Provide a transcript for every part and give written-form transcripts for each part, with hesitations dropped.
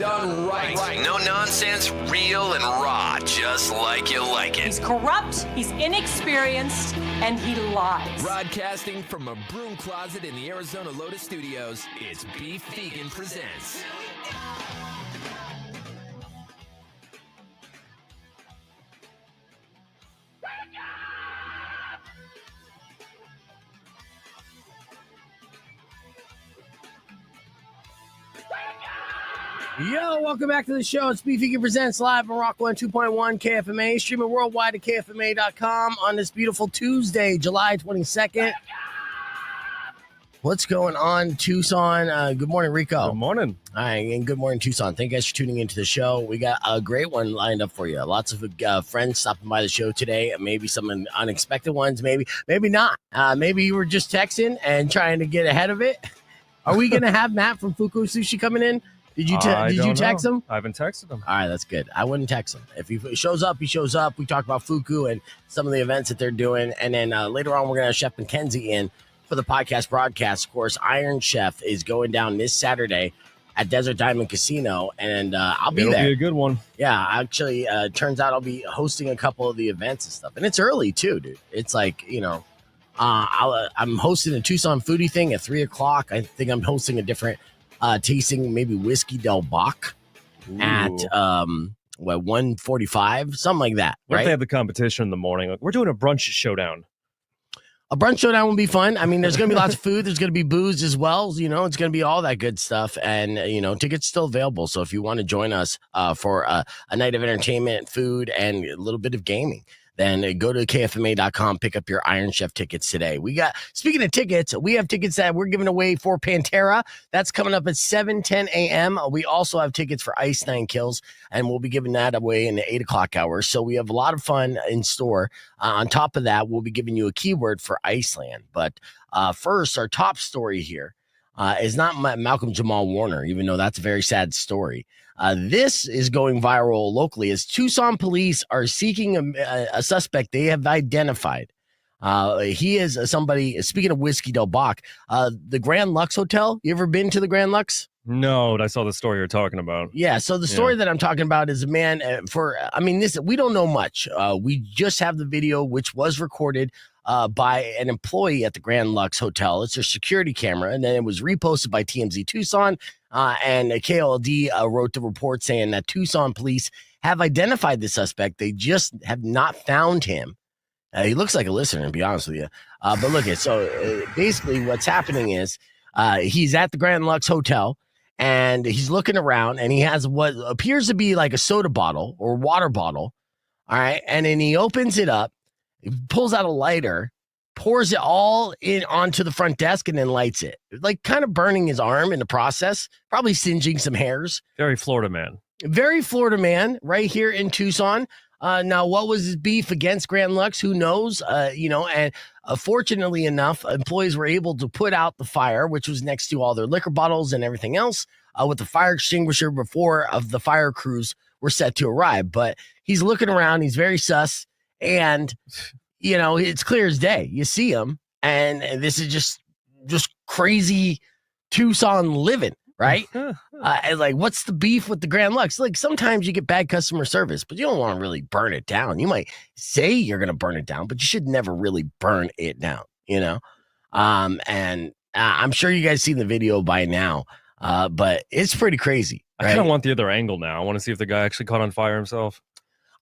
done right. No nonsense, real and raw, just like you like it. He's corrupt, he's inexperienced, and he lies. Broadcasting from a broom closet in the Arizona Lotta studios, it's Beef Vegan Presents. Yo, welcome back to the show. It's Beef Vegan Presents live on Rock 102.1 KFMA, streaming worldwide at KFMA.com on this beautiful Tuesday, July 22nd. What's going on, Tucson? Good morning, Rico. Good morning. All right, and good morning, Tucson. Thank you guys for tuning into the show. We got a great one lined up for you. Lots of friends stopping by the show today. Maybe some unexpected ones, maybe not. Maybe you were just texting and trying to get ahead of it. Are we going to have Matt from Fuku Sushi coming in? Did you text him? I haven't texted him. All right, that's good. I wouldn't text him. If he shows up, he shows up. We talk about Fuku and some of the events that they're doing. And then later on, we're going to have Chef McKenzie in for the podcast broadcast. Of course, Iron Chef is going down this Saturday at Desert Diamond Casino, and I'll be there. It'll be a good one. Yeah, actually, turns out I'll be hosting a couple of the events and stuff. And it's early, too, dude. It's like, I'm hosting a Tucson foodie thing at 3 o'clock. I think I'm hosting a different tasting, maybe Whiskey Del Bach at 1:45, something like that. What right? if they have the competition in the morning? Like, we're doing a brunch showdown. A brunch showdown will be fun. I mean, there's going to be lots of food. There's going to be booze as well. You know, it's going to be all that good stuff. And, tickets still available. So if you want to join us for a night of entertainment, food, and a little bit of gaming, then go to KFMA.com, pick up your Iron Chef tickets today. Speaking of tickets, we have tickets that we're giving away for Pantera. That's coming up at 7:10 a.m. We also have tickets for Ice 9 Kills, and we'll be giving that away in the 8 o'clock hour. So we have a lot of fun in store. On top of that, we'll be giving you a keyword for Iceland. But first, our top story here is not Malcolm Jamal Warner, even though that's a very sad story. This is going viral locally as Tucson police are seeking a suspect they have identified. He is somebody, speaking of Whiskey Del Bach, the Grand Lux Hotel. You ever been to the Grand Lux? No, I saw the story you're talking about. Yeah, so the story that I'm talking about is a man we don't know much. We just have the video, which was recorded by an employee at the Grand Lux Hotel. It's a security camera, and then it was reposted by TMZ Tucson, and KLD wrote the report saying that Tucson police have identified the suspect. They just have not found him. He looks like a listener, to be honest with you. But look, basically what's happening is he's at the Grand Lux Hotel, and he's looking around, and he has what appears to be like a soda bottle or water bottle. All right, and then he opens it up, he pulls out a lighter, pours it all in onto the front desk, and then lights it, like kind of burning his arm in the process, probably singeing some hairs. Very Florida man. Very Florida man right here in Tucson. Now, what was his beef against Grand Lux? Who knows? And fortunately enough, employees were able to put out the fire, which was next to all their liquor bottles and everything else, with the fire extinguisher before the fire crews were set to arrive. But he's looking around. He's very sus. And, it's clear as day. You see him. And this is just crazy Tucson living. Right? And like, what's the beef with the Grand Lux? Like, sometimes you get bad customer service, but you don't want to really burn it down. You might say you're going to burn it down, but you should never really burn it down, And I'm sure you guys seen the video by now, but it's pretty crazy. Right? I kind of want the other angle now. I want to see if the guy actually caught on fire himself.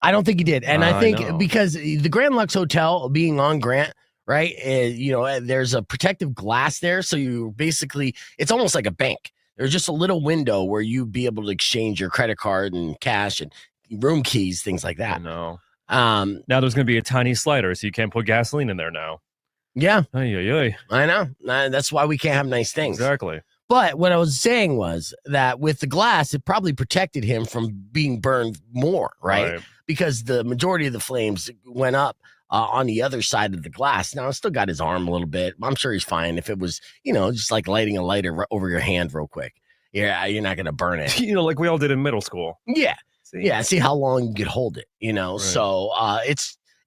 I don't think he did. And I think because the Grand Lux Hotel being on Grant, right, there's a protective glass there. So it's almost like a bank. There's just a little window where you'd be able to exchange your credit card and cash and room keys, things like that. No. Now there's going to be a tiny slider, so you can't put gasoline in there now. Yeah. Ay. I know. That's why we can't have nice things. Exactly. But what I was saying was that with the glass, it probably protected him from being burned more, right? Because the majority of the flames went up on the other side of the glass. Now, I still got his arm a little bit. I'm sure he's fine. If it was, just like lighting a lighter over your hand real quick. Yeah, you're not going to burn it. Like we all did in middle school. Yeah. See how long you could hold it, Right. So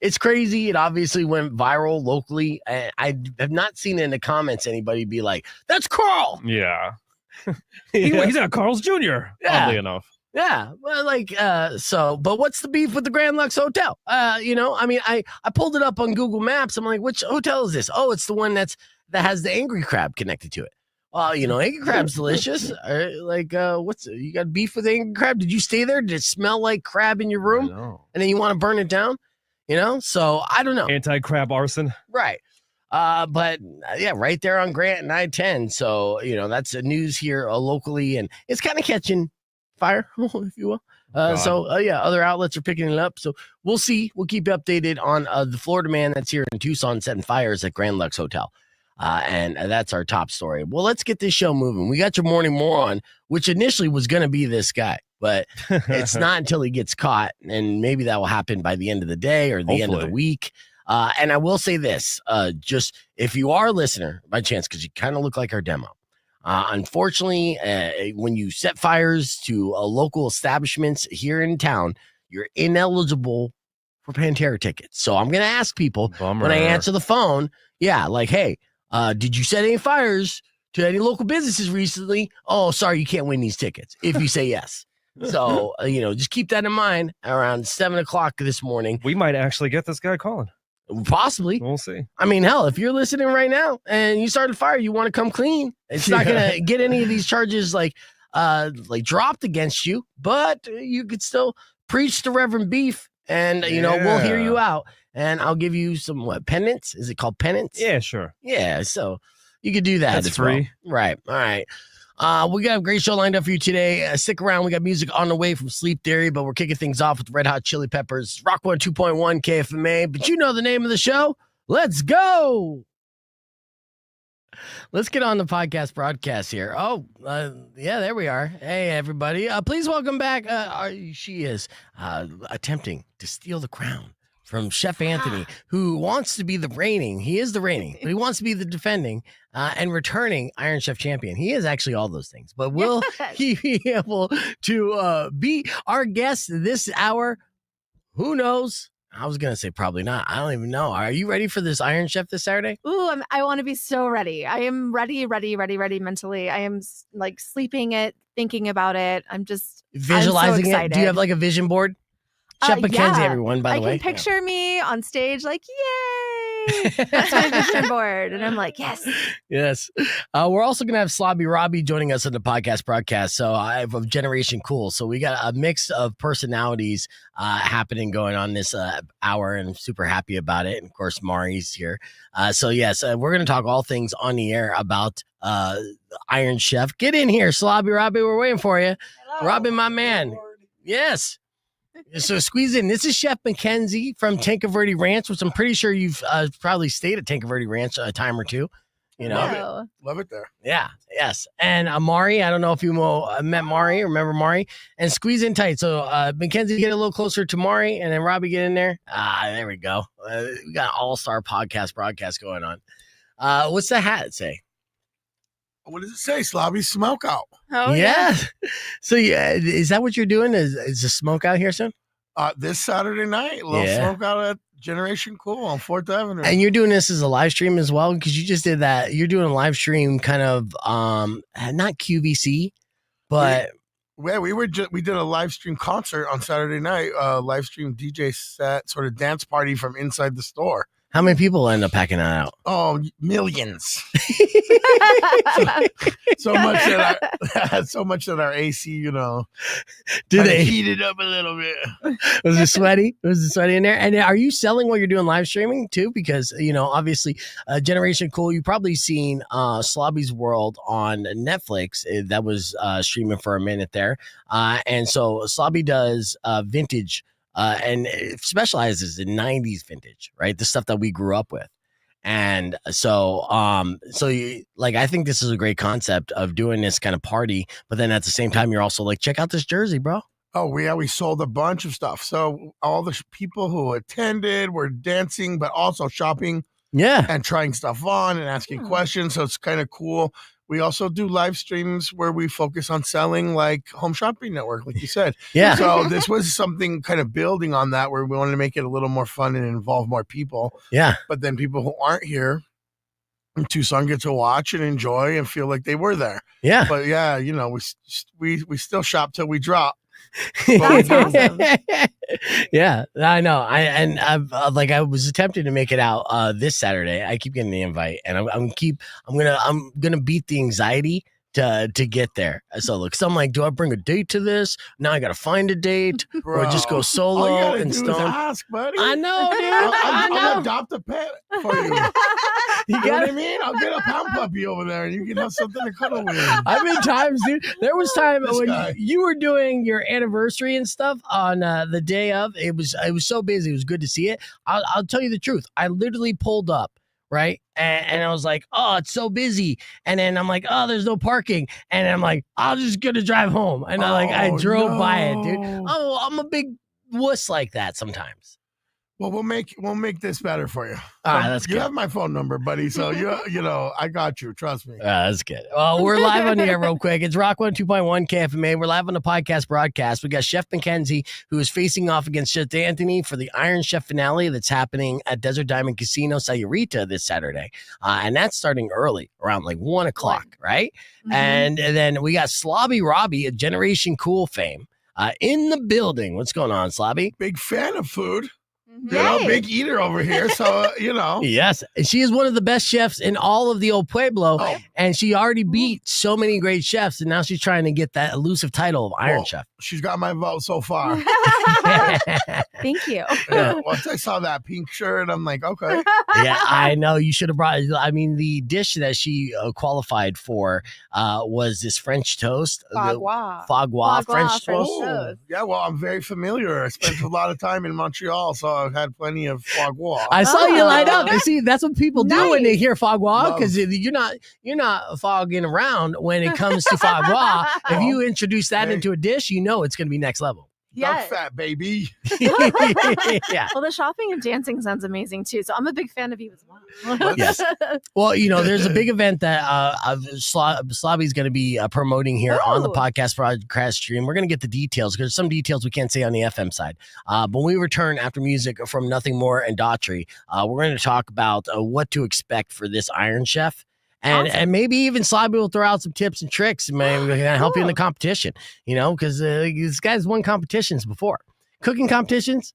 it's crazy. It obviously went viral locally. I have not seen in the comments anybody be like, that's Carl. Yeah. He's at Carl's Jr. Yeah. Oddly enough. Yeah, well, but what's the beef with the Grand Lux Hotel? I pulled it up on Google Maps. I'm like, which hotel is this? Oh, it's the one that has the angry crab connected to it. Well, angry crab's delicious. You got beef with angry crab? Did you stay there? Did it smell like crab in your room? And then you want to burn it down? So I don't know. Anti-crab arson. Right. But right there on Grant and I-10. So, that's the news here locally, and it's kind of catching fire, if you will. Other outlets are picking it up. So we'll see. We'll keep you updated on the Florida man that's here in Tucson setting fires at Grand Lux Hotel. And that's our top story. Well, let's get this show moving. We got your morning moron, which initially was going to be this guy, but it's not until he gets caught. And maybe that will happen by the end of the day or the end of the week. And I will say this, just if you are a listener by chance, because you kind of look like our demo. Unfortunately, when you set fires to local establishments here in town, you're ineligible for Pantera tickets. So I'm going to ask people when I answer the phone, hey, did you set any fires to any local businesses recently? Oh, sorry, you can't win these tickets if you say yes. So, just keep that in mind around 7 o'clock this morning. We might actually get this guy calling. Possibly. We'll see. I mean, hell, if you're listening right now and you started a fire, you want to come clean. It's not going to get any of these charges dropped against you, but you could still preach the Reverend Beef and, we'll hear you out. And I'll give you some, penance? Is it called penance? Yeah, sure. Yeah, so you could do that. That's free. Well. Right. All right. We got a great show lined up for you today. Stick around. We got music on the way from Sleep Theory, but we're kicking things off with Red Hot Chili Peppers, Rock 102.1 KFMA. But you know the name of the show. Let's go. Let's get on the podcast broadcast here. Oh, there we are. Hey, everybody. Please welcome back. She is attempting to steal the crown from Chef Anthony, who wants to be the reigning. He is the reigning, but he wants to be the defending and returning Iron Chef champion. He is actually all those things. But will he be able to be our guest this hour? Who knows? I was going to say probably not. I don't even know. Are you ready for this Iron Chef this Saturday? Ooh, I want to be so ready. I am ready mentally. I am sleeping it, thinking about it. I'm visualizing so it. Do you have a vision board? Chef McKenzie, everyone, by the way. I can picture me on stage yay! That's my vision board. And I'm like, yes. Yes. We're also going to have Slobby Robby joining us on the podcast broadcast. So I have a Generation Cool. So we got a mix of personalities happening going on this hour, and I'm super happy about it. And of course, Mari's here. We're going to talk all things on the air about Iron Chef. Get in here, Slobby Robby. We're waiting for you. Hello. Robin, my man. Yes. So squeeze in. This is Chef McKenzie from Tanca Verde Ranch, which I'm pretty sure you've probably stayed at Tanca Verde Ranch a time or two. Love it there. Yeah, yes. And Mari, I don't know if you met Mari, remember Mari, and squeeze in tight. So McKenzie, get a little closer to Mari, and then Robbie, get in there. There we go. We got an all-star broadcast going on. What's the hat say? What does it say? Slobby Smoke Out. Oh, yeah. So is that what you're doing? Is the smoke out here soon? This Saturday night, a little smoke out at Generation Cool on 4th Avenue. And you're doing this as a live stream as well, because you just did that. You're doing a live stream kind of not QVC, but we did a live stream concert on Saturday night, live stream DJ set, sort of dance party from inside the store. How many people end up packing that out? Oh, millions. so much that our AC, did they heat it up a little bit? Was it sweaty? Was it sweaty in there? And are you selling while you're doing live streaming too? Because obviously, Generation Cool. You've probably seen Slobby's World on Netflix. That was streaming for a minute there, and so Slobby does vintage. And it specializes in 90s vintage, right? The stuff that we grew up with. And so I think this is a great concept of doing this kind of party, but then at the same time, you're also like, check out this jersey, bro. Oh, we sold a bunch of stuff. So all the people who attended were dancing, but also shopping. Yeah. And trying stuff on and asking questions. So it's kind of cool. We also do live streams where we focus on selling, like Home Shopping Network, like you said. Yeah. So this was something kind of building on that, where we wanted to make it a little more fun and involve more people. Yeah. But then people who aren't here in Tucson get to watch and enjoy and feel like they were there. Yeah. But yeah, we still shop till we drop. That's awesome. Yeah, I know. I was attempting to make it out this Saturday. I keep getting the invite, and I'm gonna beat the anxiety to get there. So look, so I'm like, do I bring a date to this? Now I gotta find a date, or just go All you solo gotta and do is stone. ask, buddy. I know, dude. I'll adopt a pet for you. You You know got what I mean? I'll get a pound puppy over there, and you can have something to cuddle with. I've been times, dude. There was time This when guy. you were doing your anniversary and stuff on the day of. It was so busy. It was good to see it. I'll tell you the truth. I literally pulled up, right, and I was like, oh, it's so busy. And then I'm like, oh, there's no parking. And I'm like, I'm just gonna drive home. And I drove by it, dude. Oh, I'm a big wuss like that sometimes. Well, we'll make this better for you. That's You good. have my phone number, buddy. So I got you. Trust me. That's good. Well, we're live on the air real quick. It's Rock 102.1 KFMA. We're live on the podcast broadcast. We got Chef McKenzie, who is facing off against Chef Anthony for the Iron Chef finale that's happening at Desert Diamond Casino Sayurita this Saturday. And that's starting early, around like 1 o'clock, right? Mhm. And then we got Slobby Robby, a Generation Cool fame, in the building. What's going on, Slobby? Big fan of food. Yay. Big eater over here. So Yes, and she is one of the best chefs in all of the old Pueblo, Oh. and she already beat so many great chefs, and now she's trying to get that elusive title of Iron Well, Chef. she's got my vote so far. Thank you. Yeah, once I saw that pink shirt, I'm like, okay. Yeah, I know you should have brought. I mean, the dish that she qualified for was this French toast, Foie the gras. foie gras French French toast. toast. Yeah, well, I'm very familiar. I spent a lot of time in Montreal, so I've had plenty of foie gras. I saw you light up. Oh. And see, that's what people do when they Nice. hear foie gras, Love. because you're not fogging around when it comes to foie gras. If you introduce that Hey. into a dish, you know it's going to be next level. Duck Yes. fat, baby. Yeah. Well, the shopping and dancing sounds amazing too. So I'm a big fan of you as well. Yes. Well, there's a big event that Slobby's going to be promoting here on the Oh. podcast broadcast stream. We're going to get the details because some details we can't say on the FM side. But when we return after music from Nothing More and Daughtry, we're going to talk about what to expect for this Iron Chef. And maybe even Slobby will throw out some tips and tricks and maybe we can help you in the competition, because this guy's won competitions before. Cooking competitions?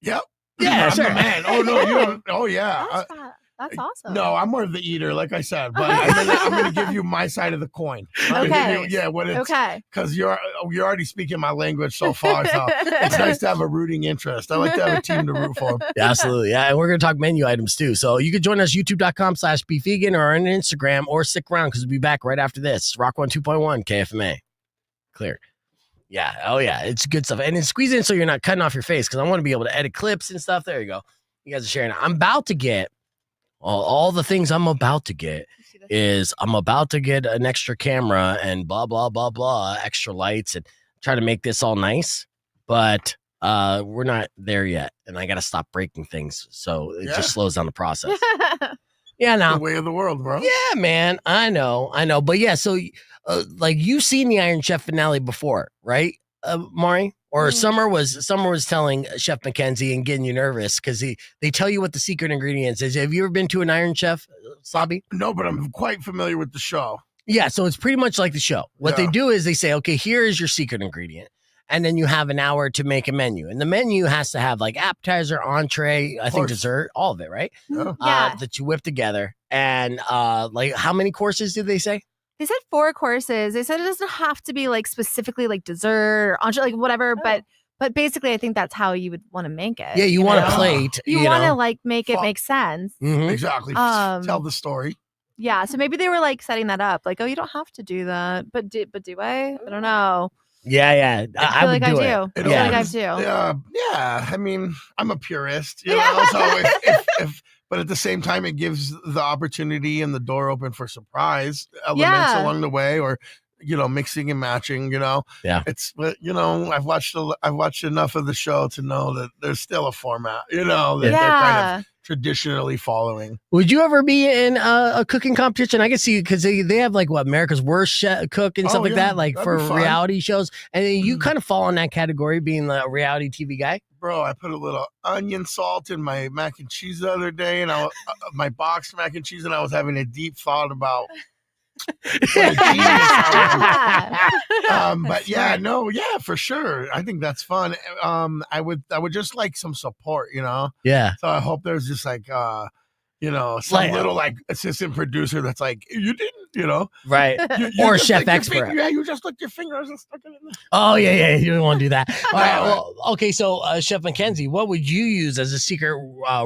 Yep. Yeah, I'm sure. the man. Oh, no, you don't. Oh, yeah. That's awesome. No, I'm more of the eater, like I said, but I'm gonna give you my side of the coin. I'm gonna give you, when it's Okay. because you're already speaking my language so far, so it's nice to have a rooting interest. I like to have a team to root for. Yeah, absolutely. Yeah, and we're going to talk menu items too. So you can join us youtube.com/beefvegan or on Instagram, or stick around because we'll be back right after this. Rock 102.1 KFMA. Clear. Yeah. Oh, yeah. It's good stuff. And then squeeze in so you're not cutting off your face because I want to be able to edit clips and stuff. There you go. You guys are sharing. I'm about to get all the things I'm about to get is I'm about to get an extra camera and blah, blah, blah, blah, extra lights and try to make this all nice. But we're not there yet. And I got to stop breaking things. So it just slows down the process. Yeah, The no. way of the world, bro. Yeah, man. I know. But yeah, so like you've seen the Iron Chef finale before, right, Mari? Or Summer was telling Chef McKenzie and getting you nervous because they tell you what the secret ingredients is. Have you ever been to an Iron Chef, Slobby? No, but I'm quite familiar with the show. Yeah, so it's pretty much like the show. What they Yeah. do is they say, okay, here is your secret ingredient. And then you have an hour to make a menu. And the menu has to have like appetizer, entree, I think course. dessert, all of it, right? Yeah. Yeah. That you whip together. And like how many courses did they say? They said 4 courses. They said it doesn't have to be like specifically like dessert or entree, like whatever. But basically, I think that's how you would want to make it. Yeah, you want know? a plate. You want to know? like make it Fuck. make sense. Mhm. Exactly. Um, Tell the story. Yeah. So maybe they were like setting that up. Like, oh, you don't have to do that. But do I? I don't know. Yeah. I I feel would like I do do. it. I It feel like I opens- do. Yeah. I mean, I'm a purist, you Yeah. know. So if but at the same time, it gives the opportunity and the door open for surprise elements Yeah. along the way, or mixing and matching. Yeah. It's but I've watched enough of the show to know that there's still a format. That they're kind of traditionally following. Would you ever be in a cooking competition? I can see because they have like what America's Worst Cook and stuff like that, like that'd for be fun. reality shows. And then you kind of fall in that category, being a reality TV guy. Bro, I put a little onion salt in my mac and cheese the other day, and my boxed mac and cheese, and I was having a deep thought about what a genius I am. But yeah, for sure. I think that's fun. I would just like some support, you know? Yeah. So I hope there's just like, some little like assistant producer that's like, you didn't, you know? Right. You Or just chef licked your expert. finger. Yeah, you just licked your fingers and stuck it in there. Oh, yeah. You don't want to do that. All right. Well, okay. So, Chef McKenzie, what would you use as a secret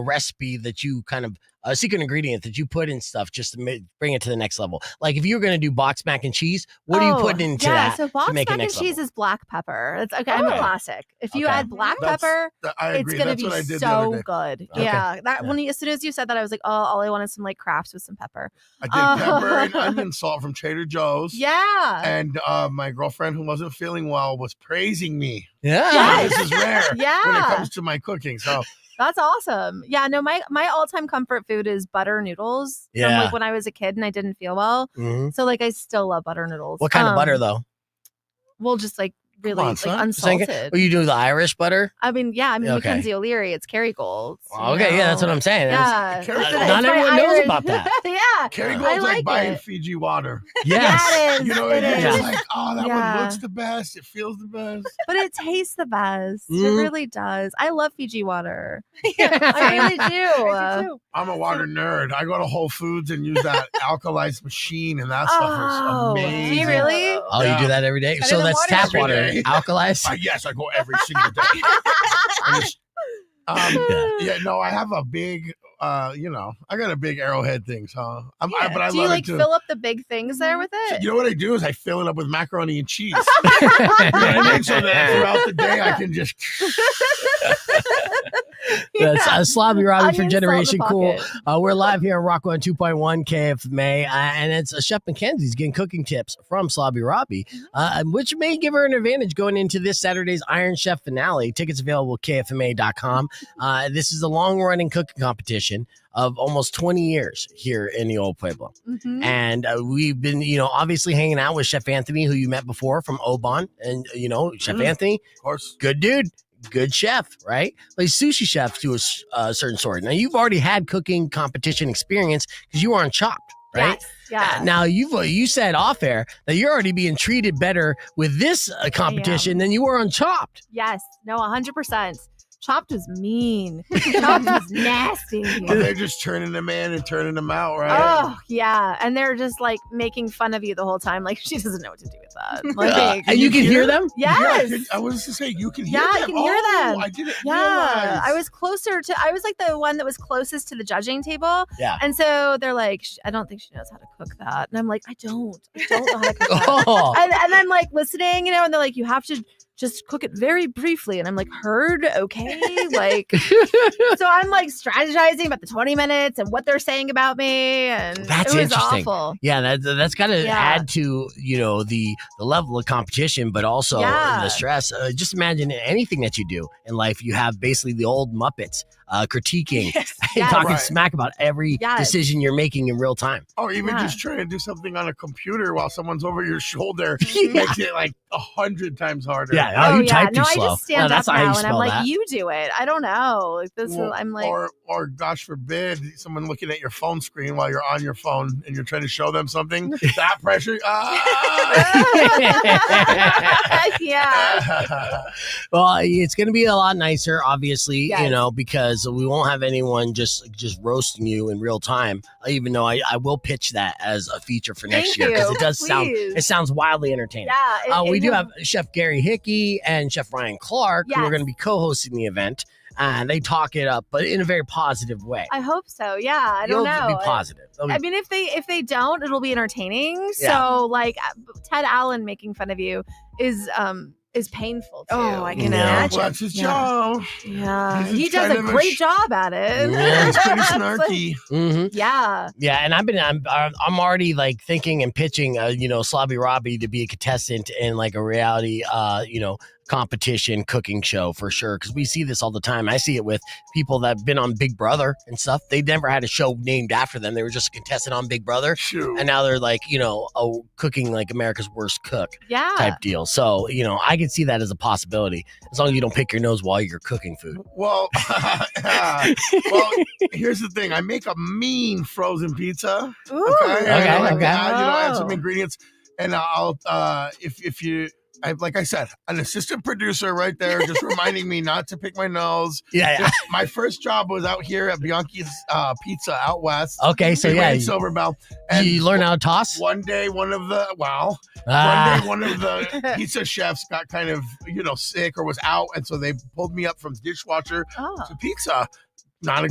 recipe that you kind of a secret ingredient that you put in stuff just to bring it to the next level? Like if you were going to do boxed mac and cheese, what are you putting into that? So to boxed make mac it and next cheese level? is black pepper. It's okay. I'm a classic. If you add black pepper, I it's agree. going to That's what I be did the other so day. good. Okay. Yeah. As soon as you said that, I was like, oh, all I want is some like crafts with some pepper. I did pepper and onion salt from Trader Joe's. Yeah. And my girlfriend who wasn't feeling well was praising me. Yeah. This is rare when it Yeah. comes to my cooking. So That's awesome. Yeah, no, my all-time comfort food is butter noodles. From Yeah. like when I was a kid and I didn't feel well. Mhm. So like I still love butter noodles. What kind of butter though? Well, just like really on, like son. unsalted. Well, you do the Irish butter? I mean, Okay. Mackenzie O'Leary, it's Kerrygold. Okay, yeah, that's what I'm saying. Yeah. Kerrygold. It's Not my everyone knows Irish- about that. Yeah. Kerrygold's I like like buying it. Fiji water. Yes. Yeah, it is. You know, It you're just is. like, oh, that Yeah. one looks the best. It feels the best. But it tastes the best. It Mm. really does. I love Fiji water. Yeah, I really I do. do too. I'm a water nerd. I go to Whole Foods and use that alkalized machine, and that stuff Oh, is do amazing. you really? Oh, you do that every day? Better So than that's water tap every water, day. alkalized? Yes, I go every single day. I just- I have a big, I got a big Arrowhead thing, so but I Do you love like it too. fill up the big things there with it? You know what I do is I fill it up with macaroni and cheese. You know what I mean? So that throughout the day I can just. That's Slobby Robby for Onion salt in the Generation Cool. pocket. We're live here on Rock 102.1 KFMA, and it's Chef McKenzie's getting cooking tips from Slobby Robby, which may give her an advantage going into this Saturday's Iron Chef finale. Tickets available at KFMA.com. This is a long-running cooking competition of almost 20 years here in the Old Pueblo. Mhm. And we've been, obviously hanging out with Chef Anthony, who you met before from Oban. And, Chef Anthony, Of course. good dude, good chef, right? Like sushi chef to a certain sort. Now, you've already had cooking competition experience because you were on Chopped, right? Yes. Yeah. Now, you said off air that you're already being treated better with this competition than you were on Chopped. Yes. No, 100%. Chopped was mean. Chopped was nasty. Oh, they're just turning them in and turning them out, right? Oh, yeah. And they're just like making fun of you the whole time. Like, she doesn't know what to do with that. Like, And you can hear them? yes. Yeah, I was to say you can hear Yeah, them. you can hear them. I didn't Yeah, realize. I was like the one that was closest to the judging table. Yeah. And so they're like, I don't think she knows how to cook that. And I'm like, I don't know how to cook that. Oh. And I'm like listening, and they're like, you have to just cook it very briefly. And I'm like, heard, okay. Like, so I'm like strategizing about the 20 minutes and what they're saying about me. And That's it was interesting. awful. Yeah, that's got to Yeah. add to the level of competition, but also Yeah. the stress. Just imagine anything that you do in life. You have basically the old Muppets critiquing and Yes. talking Right. smack about every Yes. decision you're making in real time. Or even Yeah. just trying to do something on a computer while someone's over your shoulder Yeah. makes it like 100 times harder. Yeah, Oh, you yeah. type too No, slow. I just stand that's up not how you now and I'm spell like, that. you do it. I don't know. Like this Well, is, I'm like, or gosh forbid, someone looking at your phone screen while you're on your phone and you're trying to show them something. That pressure. yeah. Well, it's going to be a lot nicer, obviously, Yes. because we won't have anyone just roasting you in real time. Even though I will pitch that as a feature for next Thank year because you. it does Please. sounds wildly entertaining. Yeah. We do have Chef Gary Hickey and Chef Ryan Clark who are Yes. going to be co-hosting the event. And they talk it up, but in a very positive way. I hope so. Yeah. I don't You'll know. be positive. They'll be- I mean, if they don't, it'll be entertaining. Yeah. So like Ted Allen making fun of you is painful too. Oh, I you can know? imagine. Well, that's his Yeah. job. Yeah, He's he does kind a of a great job at it. Yeah, He's pretty It's like- snarky. Mhm. yeah. Yeah, and I'm already like thinking and pitching, Slobby Robby to be a contestant in like a reality, competition cooking show for sure, because we see this all the time. I see it with people that have been on Big Brother and stuff. They never had a show named after them. They were just a contestant on Big Brother. Shoot. And now they're like, cooking like America's Worst Cook Yeah. type deal. So, I can see that as a possibility as long as you don't pick your nose while you're cooking food. Well, here's the thing. I make a mean frozen pizza. Ooh. Okay. Okay. Add some ingredients, and I'll like I said, an assistant producer right there, just reminding me not to pick my nose. Yeah. My first job was out here at Bianchi's Pizza out west. Okay, so in Silver Bell. And you learn how to toss? One day, one of the pizza chefs got kind of sick or was out, and so they pulled me up from dishwasher to pizza. Not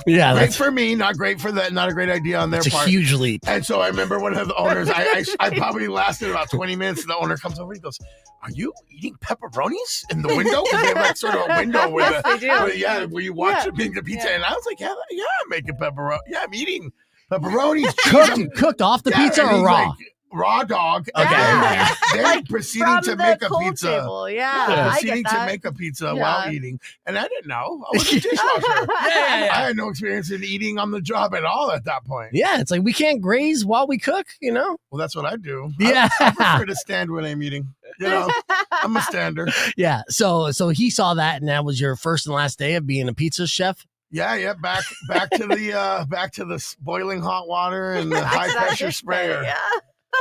great for me, not great for that, not a great idea on their part. It's a huge leap. And so I remember one of the owners, I probably lasted about 20 minutes, and the owner comes over and he goes, "Are you eating pepperonis in the window?" Because they have like sort of a window where where you watch them make the pizza. And I was like, yeah, I'm making pepperoni. Yeah, I'm eating pepperonis. Cooked off the pizza or raw? Like, raw dog. Okay. Then proceeding to make a pizza. Table. Yeah, proceeding to make a pizza while eating. And I didn't know. I was a dishwasher. I had no experience in eating on the job at all at that point. Yeah, it's like we can't graze while we cook, Well, that's what I do. Yeah. I prefer to stand when I'm eating. I'm a stander. Yeah. So he saw that, and that was your first and last day of being a pizza chef? Yeah. Back to the boiling hot water and the high pressure sprayer. Yeah.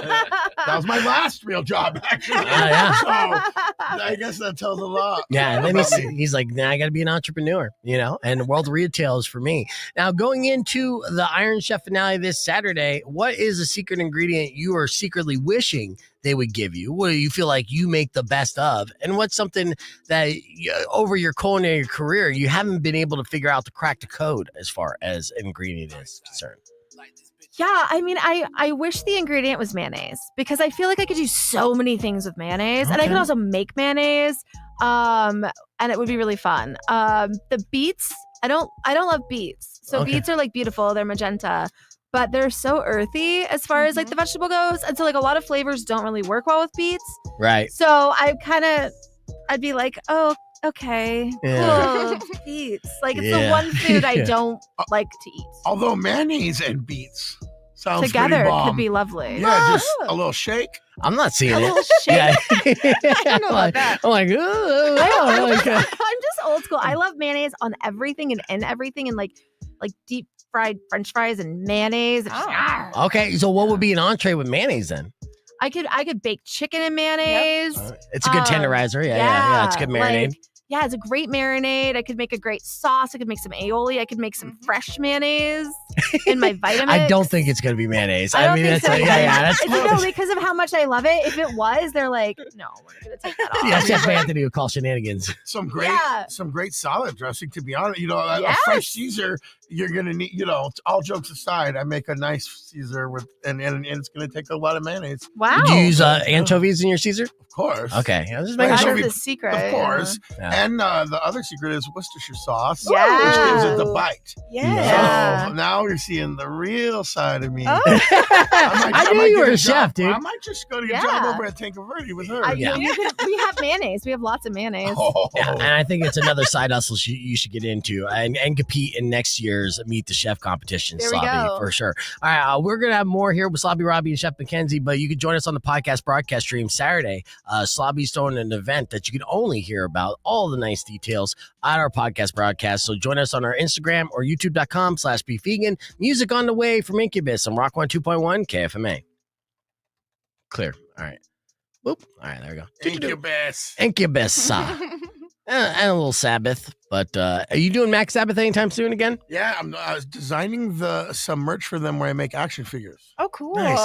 That was my last real job, actually. So I guess that tells a lot. Yeah, and then he's like, nah, I got to be an entrepreneur, and world retail is for me. Now, going into the Iron Chef finale this Saturday, what is a secret ingredient you are secretly wishing they would give you? What do you feel like you make the best of? And what's something that over your culinary career, you haven't been able to figure out to crack the code as far as an ingredient is concerned? Yeah, I mean, I wish the ingredient was mayonnaise, because I feel like I could do so many things with mayonnaise, and I could also make mayonnaise, and it would be really fun. The beets, I don't love beets. So beets are like beautiful, they're magenta, but they're so earthy as far as like the vegetable goes, and so like a lot of flavors don't really work well with beets. Right. So I'd be like, oh, okay, cool, beets. Like it's the one food I don't like to eat. Although mayonnaise and beets sounds together pretty bomb. could be lovely. Yeah, just a little shake. I'm not seeing A it. little shake. Yeah. I don't know about that. I'm like, I'm just old school. I love mayonnaise on everything and in everything, and like deep fried French fries and mayonnaise. Okay, so what would be an entree with mayonnaise then? I could bake chicken in mayonnaise. Yep. It's a good tenderizer. Yeah. It's a good marinade. Yeah, it's a great marinade. I could make a great sauce. I could make some aioli. I could make some fresh mayonnaise in my Vitamix. I don't think it's going to be mayonnaise. I mean, that's so. that's no, because of how much I love it. If it was, they're like, no, we're going to take that off. Yeah, Chef Anthony would call shenanigans. Some great salad dressing, to be honest. A fresh Caesar, you're going to need, all jokes aside, I make a nice Caesar and it's going to take a lot of mayonnaise. Wow. Do you use anchovies in your Caesar? Of course. Okay. I was just making sure. That's the secret. Of course. Yeah. And the other secret is Worcestershire sauce, Yeah. which gives it the bite. Yeah. So now you're seeing the real side of me. Oh. I knew you were a chef, dude. I might just go to a job over at Tanker Verde with her. We have mayonnaise. We have lots of mayonnaise. Yeah, and I think it's another side hustle you should get into and compete in next year's Meet the Chef competition, There we Slobby, go. for sure. All right, we're going to have more here with Slobby Robby and Chef McKenzie, but you can join us on the podcast broadcast stream Saturday. Slobby's throwing an event that you can only hear about all the nice details at our podcast broadcast. So join us on our Instagram or youtube.com/beefvegan. Music on the way from Incubus on Rock 102.1 KFMA. Clear. All right. Whoop. All right, there we go. Incubus. And a little Sabbath. But are you doing Max Sabbath anytime soon again? Yeah, I was designing some merch for them where I make action figures. Oh, cool. Nice.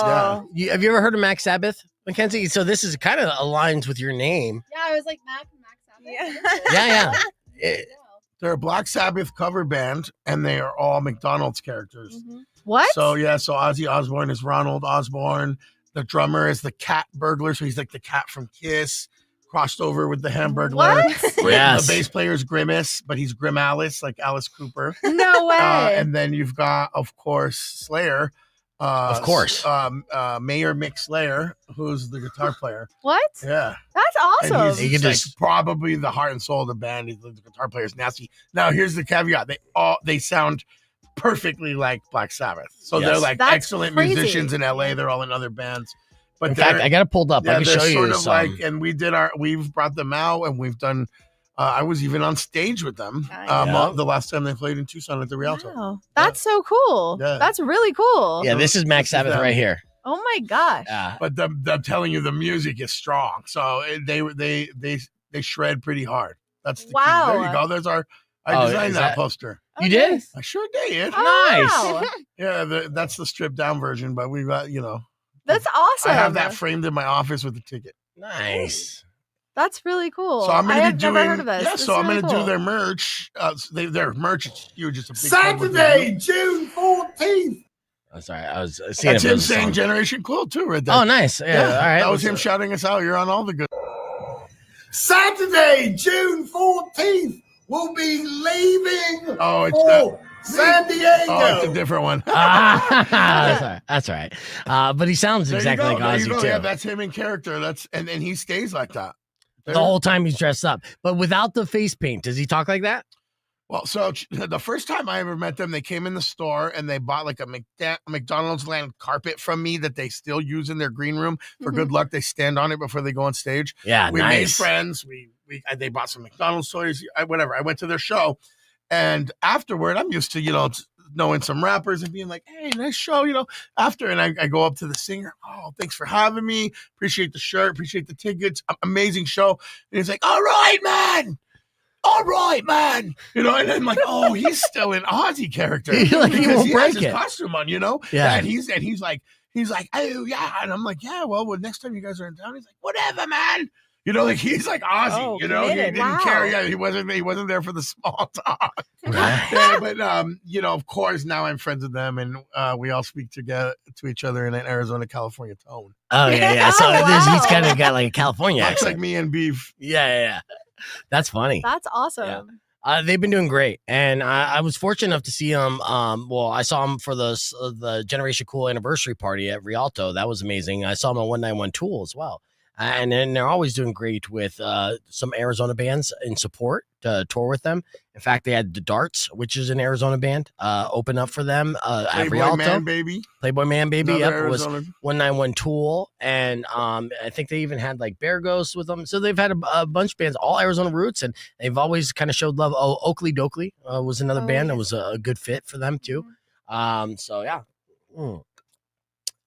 Yeah. Have you ever heard of Max Sabbath, McKenzie? So this is kind of aligns with your name. Yeah, I was like Max Sabbath. Yeah. They're a Black Sabbath cover band, and they are all McDonald's characters. Mm-hmm. What? So Ozzy Osbourne is Ronald Osborne. The drummer is the cat burglar, so he's like the cat from Kiss, crossed over with the Hamburglar. What? The bass player is Grimace, but he's Grim Alice, like Alice Cooper. No way. And then you've got, of course, Slayer. Of course. Mayor Mick Slayer, who's the guitar player. What? Yeah. That's And awesome. he's like probably the heart and soul of the band. The guitar player is nasty. Now, here's the caveat. They sound perfectly like Black Sabbath. So they're like That's excellent crazy. musicians in LA. They're all in other bands. But In fact, I got it pulled up. I can they're show you sort of some. and we've brought them out and we've done, I was even on stage with them Nice. the last time they played in Tucson at the Rialto. Wow. That's so cool. Yeah. That's really cool. Yeah, this is Max Sabbath them. right here. Oh my gosh. But I'm telling you, the music is strong. So they shred pretty hard. That's the key. Wow. There you go. There's I Oh, designed is that that- poster. You did? nice. I sure did. Oh, wow. Yeah, that's the stripped down version, but we've got, That's awesome. I have that framed in my office with the ticket. Nice. That's really cool. So I'm I going to have be doing, never heard of this. yeah. This So is I'm really going to do cool. their merch. Their merch is huge. It's a big thing what they Saturday, do. June 14th. I'm sorry. I was seeing That's if it him was a saying song. Generation Cool too, right there. Oh, nice. Yeah. All right. That was him shouting us out. You're on all the good. Saturday, June 14th, we'll be leaving Oh, it's for San Diego. Oh, it's a different one. That's all right. That's all right. But he sounds There exactly you go. like There you Ozzy go. too. Yeah, that's him in character. And he stays like that. The whole time he's dressed up, but without the face paint. Does he talk like that? Well, so the first time I ever met them, they came in the store and they bought like a McDonald's land carpet from me that they still use in their green room. For good luck, they stand on it before they go on stage. Yeah, We made nice. friends. They bought some McDonald's toys. Whatever. I went to their show, and afterward, I'm used to knowing some rappers and being like, "Hey, nice show," After, and I go up to the singer. "Oh, thanks for having me. Appreciate the shirt. Appreciate the tickets. Amazing show." And he's like, "All right, man." And I'm like, oh, he's still an Ozzy character Like, he because won't he has break his it. costume on, Yeah. And he's like, oh yeah, and I'm like, yeah, well, next time you guys are in town, he's like, whatever, man. He's like Ozzy. Oh, He committed. didn't Wow. care. Yeah, he wasn't there for the small talk. Right. Yeah, but of course, now I'm friends with them, and we all speak together to each other in an Arizona, California tone. Oh yeah. So Oh, wow. he's kind of got like a California That's accent. like me and Beef. Yeah. That's funny. That's awesome. They've been doing great, and I was fortunate enough to see them. I saw them for the Generation Cool anniversary party at Rialto. That was amazing. I saw them on 191 Tool as well, and then they're always doing great with some Arizona bands in support to tour with them. In fact, they had the Darts, which is an Arizona band, open up for them at Playboy Rialto. Man, baby. Playboy Man Baby. Another Yep, it was Arizona. 191 Tool, and I think they even had like Bear Ghost with them. So they've had a bunch of bands, all Arizona roots, and they've always kind of showed love. Oh, Oakley Dokley was another Oh, band that yeah. was a good fit for them too. So yeah.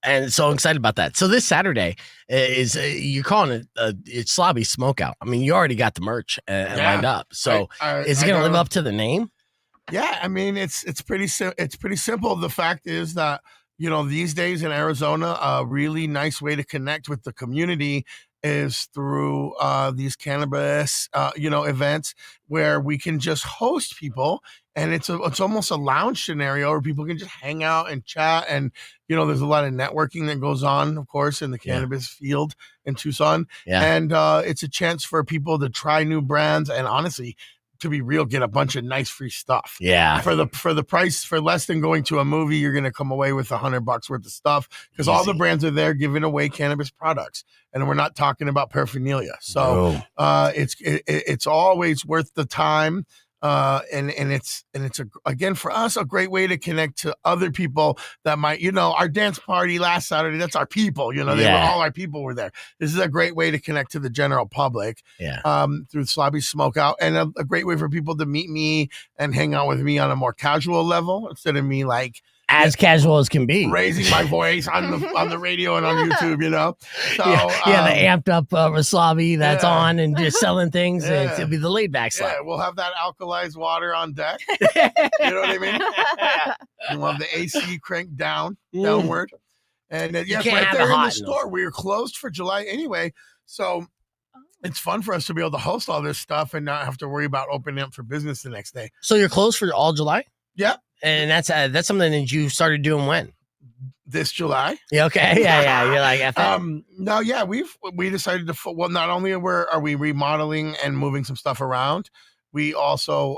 And so I'm excited about that. So this Saturday is you're calling it it's Slobby Smokeout. I mean, you already got the merch Yeah. lined up. So I is it going to live gotta- up to the name? Yeah, I mean it's pretty simple. The fact is that these days in Arizona, a really nice way to connect with the community is through these cannabis events where we can just host people, and it's almost a lounge scenario where people can just hang out and chat, and there's a lot of networking that goes on, of course, in the Yeah. cannabis field in Tucson, Yeah. and it's a chance for people to try new brands and honestly, to be real, get a bunch of nice free stuff. Yeah. For the price, for less than going to a movie, you're going to come away with $100 worth of stuff because all the Easy. brands are there giving away cannabis products, and we're not talking about paraphernalia. So Boom. it's always worth the time. And it's again for us a great way to connect to other people that might our dance party last Saturday, that's our people, they were Yeah. all our people were there. This is a great way to connect to the general public Yeah. through Slobby Smokeout, and a great way for people to meet me and hang out with me on a more casual level instead of me like As casual as can be. raising my voice on the radio and on YouTube, So The amped up Slobby that's yeah. on and just selling things. And Yeah. it'll be the laid back Slobby. yeah, we'll have that alkalized water on deck. You know what I mean? And we'll have the AC cranked downward. And yes, can't right have there it in hot the enough. store. We were closed for July anyway. So it's fun for us to be able to host all this stuff and not have to worry about opening up for business the next day. So you're closed for all July? Yeah. And that's something that you started doing when? This July. Yeah, okay. Yeah. You're like, F it. No, yeah, we decided to, well, not only are we remodeling and moving some stuff around, we also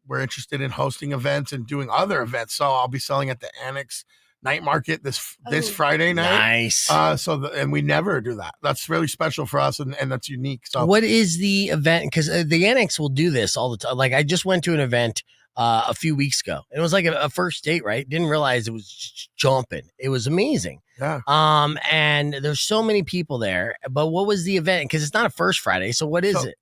we're interested in hosting events and doing other events. So I'll be selling at the Annex Night Market this Friday night. Nice. And we never do that. That's really special for us, and that's unique. So what is the event? Because the Annex will do this all the time. Like I just went to an event a few weeks ago. It was like a first date, right? Didn't realize it was just jumping. It was amazing. Yeah. And there's so many people there. But what was the event? Because it's not a first Friday. So what is it?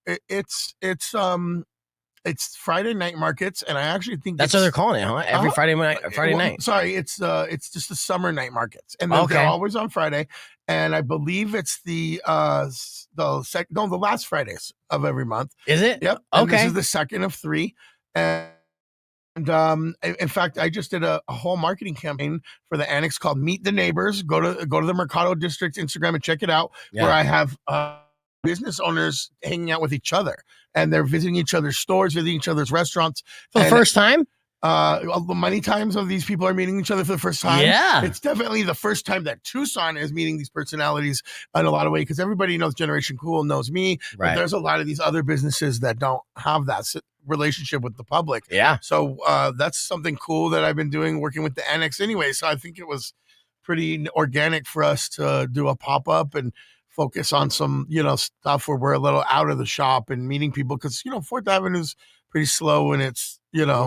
It's Friday night markets, and I actually think that's what they're calling it, huh? Every Friday night. Sorry, it's just the summer night markets, and they're always on Friday. And I believe it's the last Fridays of every month. Is it? Yep. And this is the second of 3. And in fact, I just did a whole marketing campaign for the Annex called Meet the Neighbors. Go to the Mercado District Instagram and check it out, where I have business owners hanging out with each other, and they're visiting each other's stores, visiting each other's restaurants for the first time. Many times of these people are meeting each other for the first time. Yeah, it's definitely the first time that Tucson is meeting these personalities in a lot of ways, because everybody knows Generation Cool, knows me, right? But there's a lot of these other businesses that don't have that relationship with the public. Yeah, so that's something cool that I've been doing, working with the Annex anyway. So I think it was pretty organic for us to do a pop-up and focus on some, stuff where we're a little out of the shop and meeting people, because 4th Avenue is pretty slow, and it's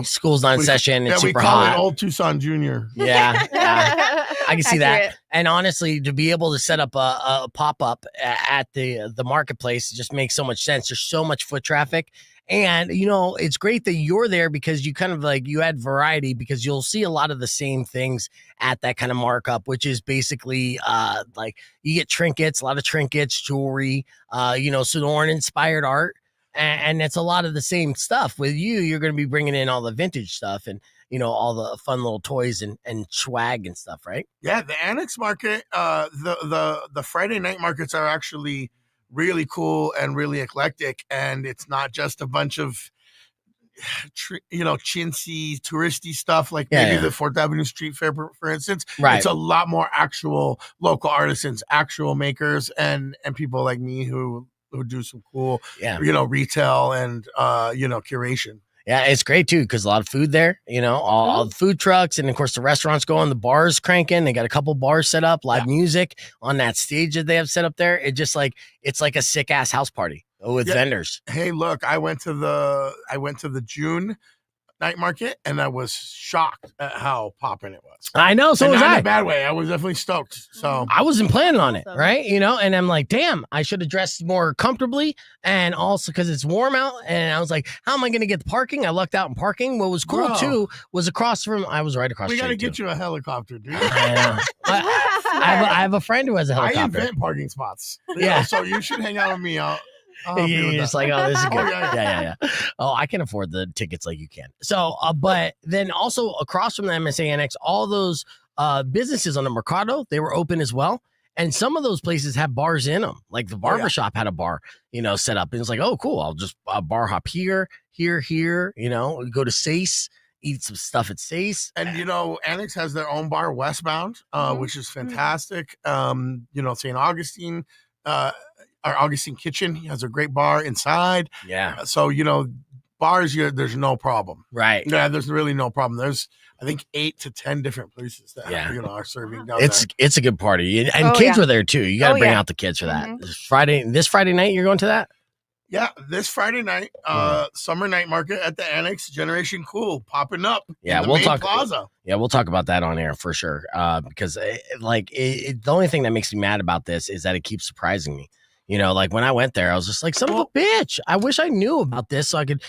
school's not in session. It's super we call hot. it Old Tucson Junior. Yeah, I can see that. And honestly, to be able to set up a pop up at the marketplace just makes so much sense. There's so much foot traffic. And, it's great that you're there, because you kind of you add variety, because you'll see a lot of the same things at that kind of markup, which is basically you get trinkets, a lot of trinkets, jewelry, Sonoran inspired art. And it's a lot of the same stuff. With you're going to be bringing in all the vintage stuff and, all the fun little toys and swag and stuff, right? Yeah, the Annex Market, the Friday night markets are actually really cool and really eclectic, and it's not just a bunch of chintzy touristy stuff like maybe the 4th Avenue Street Fair, for instance. Right. It's a lot more actual local artisans, actual makers, and people like me who do some cool retail and curation. Yeah, it's great too, because a lot of food there, all the food trucks, and of course the restaurants going, the bars cranking. They got a couple bars set up, live music on that stage that they have set up there. It just it's like a sick ass house party with vendors. Hey, look, I went to the June night market, and I was shocked at how poppin' it was. I know, so was I. In a bad way. I was definitely stoked. So I wasn't planning on it, right? And I'm like, damn, I should have dressed more comfortably, and also because it's warm out. And I was like, how am I going to get the parking? I lucked out in parking. What was cool too was I was right across the street. We got to get you a helicopter, dude. I have a friend who has a helicopter. I invent parking spots. Yeah. So you should hang out with me. You're just like, oh, this is good. Yeah. Yeah. Oh, I can afford the tickets like you can. So, but then also across from the MSA Annex, all those businesses on the Mercado, they were open as well. And some of those places have bars in them. Like the barbershop had a bar, set up. And it's like, oh, cool. I'll just bar hop here, go to Sass, eat some stuff at Sass. And, Annex has their own bar, Westbound, which is fantastic. St. Augustine, our Augustine Kitchen has a great bar inside. Yeah. So, bars, there's no problem. Right. Yeah, there's really no problem. There's, I think, 8 to 10 different places that are serving down there. It's a good party. And kids were there too. You got to bring out the kids for that. This Friday night, you're going to that? Yeah, this Friday night, summer night market at the Annex, Generation Cool popping up. Yeah, we'll talk plaza. Yeah, we'll talk about that on air for sure. Because the only thing that makes me mad about this is that it keeps surprising me. When I went there, I was just like, son of a bitch. I wish I knew about this so I could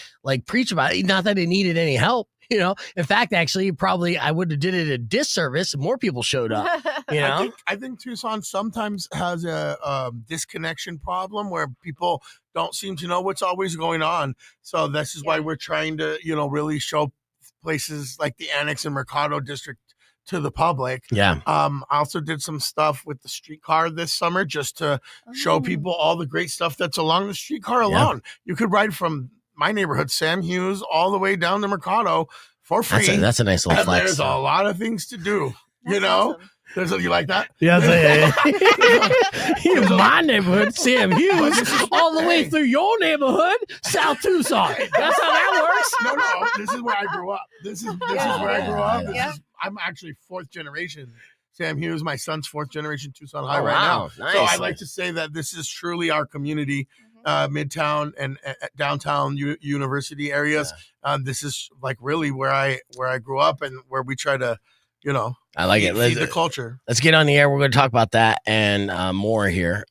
preach about it. Not that it needed any help. In fact, actually, probably I would have did it a disservice if more people showed up. I think Tucson sometimes has a disconnection problem where people don't seem to know what's always going on. So this is why we're trying to, really show places like the Annex and Mercado District to the public. Yeah. I also did some stuff with the streetcar this summer just to show people all the great stuff that's along the streetcar alone. You could ride from my neighborhood, Sam Hughes, all the way down to Mercado for free. That's a nice little flex. There's a lot of things to do. That's awesome. You like that? Yeah, in my neighborhood, Sam Hughes, all the way through your neighborhood, South Tucson. That's how that works. No, this is where I grew up. This is where I grew up. I'm actually fourth generation. Sam Hughes, my son's fourth generation Tucson High right now. Nice. So I like to say that this is truly our community, Midtown and downtown university areas. This is like really where I grew up and where we try to, I like it. Feed the culture. Let's get on the air. We're going to talk about that and more here.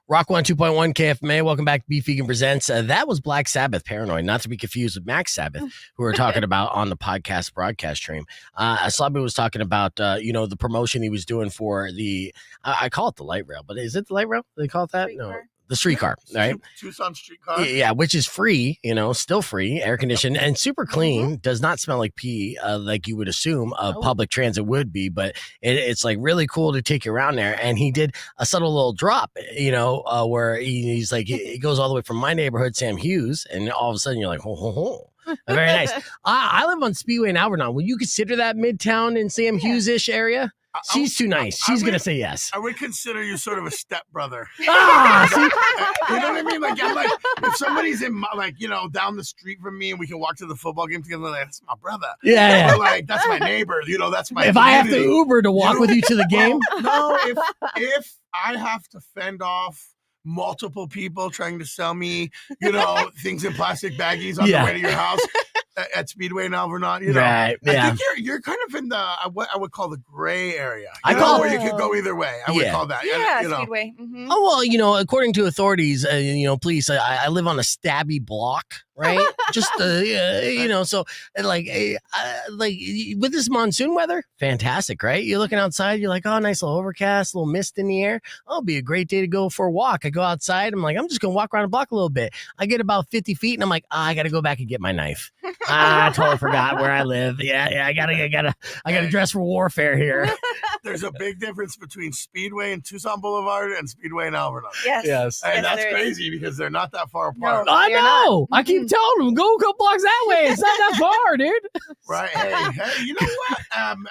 Rock 102.1 KFMA. Welcome back to Beef Vegan Presents. That was Black Sabbath, Paranoid, not to be confused with Max Sabbath, who we're talking about on the podcast broadcast stream. Slobby was talking about, the promotion he was doing for the, I call it the light rail, but is it the light rail? They call it that? No. The streetcar, right? Tucson streetcar. Yeah, which is free, still free, air conditioned, and super clean. Does not smell like pee, like you would assume public transit would be, but it's like really cool to take you around there. And he did a subtle little drop, where he's like, he goes all the way from my neighborhood, Sam Hughes, and all of a sudden you're like, ho, ho, ho. Very nice. I live on Speedway in Alvernon. Would you consider that Midtown and Sam Hughes-ish area? She's too nice. She's going to say yes. I would consider you sort of a stepbrother. See? You know what I mean? Like, I'm like, if somebody's in my, down the street from me and we can walk to the football game together, like, that's my brother. Yeah. Or like, that's my neighbor. That's my If community. I have to Uber to walk with you to the game? No, if I have to fend off multiple people trying to sell me, things in plastic baggies on the way to your house at Speedway in Alvernon, Right, I think you're kind of in the what I would call the gray area. Where you could go either way. I would call that. Yeah, Speedway. Mm-hmm. Oh, well, according to authorities, police, I live on a stabby block, right? Just, so like with this monsoon weather, fantastic, right? You're looking outside, you're like, oh, nice little overcast, little mist in the air. Oh, it'll be a great day to go for a walk. I go outside, I'm like, I'm just going to walk around the block a little bit. I get about 50 feet and I'm like, I got to go back and get my knife. I totally forgot where I live. Yeah, I gotta dress for warfare here. There's a big difference between Speedway and Tucson Boulevard and Speedway and Alvernon. Yes. And that's crazy because they're not that far apart. No. I know. Not. I keep telling them, go a couple blocks that way. It's not that far, dude. Right. Hey, you know what?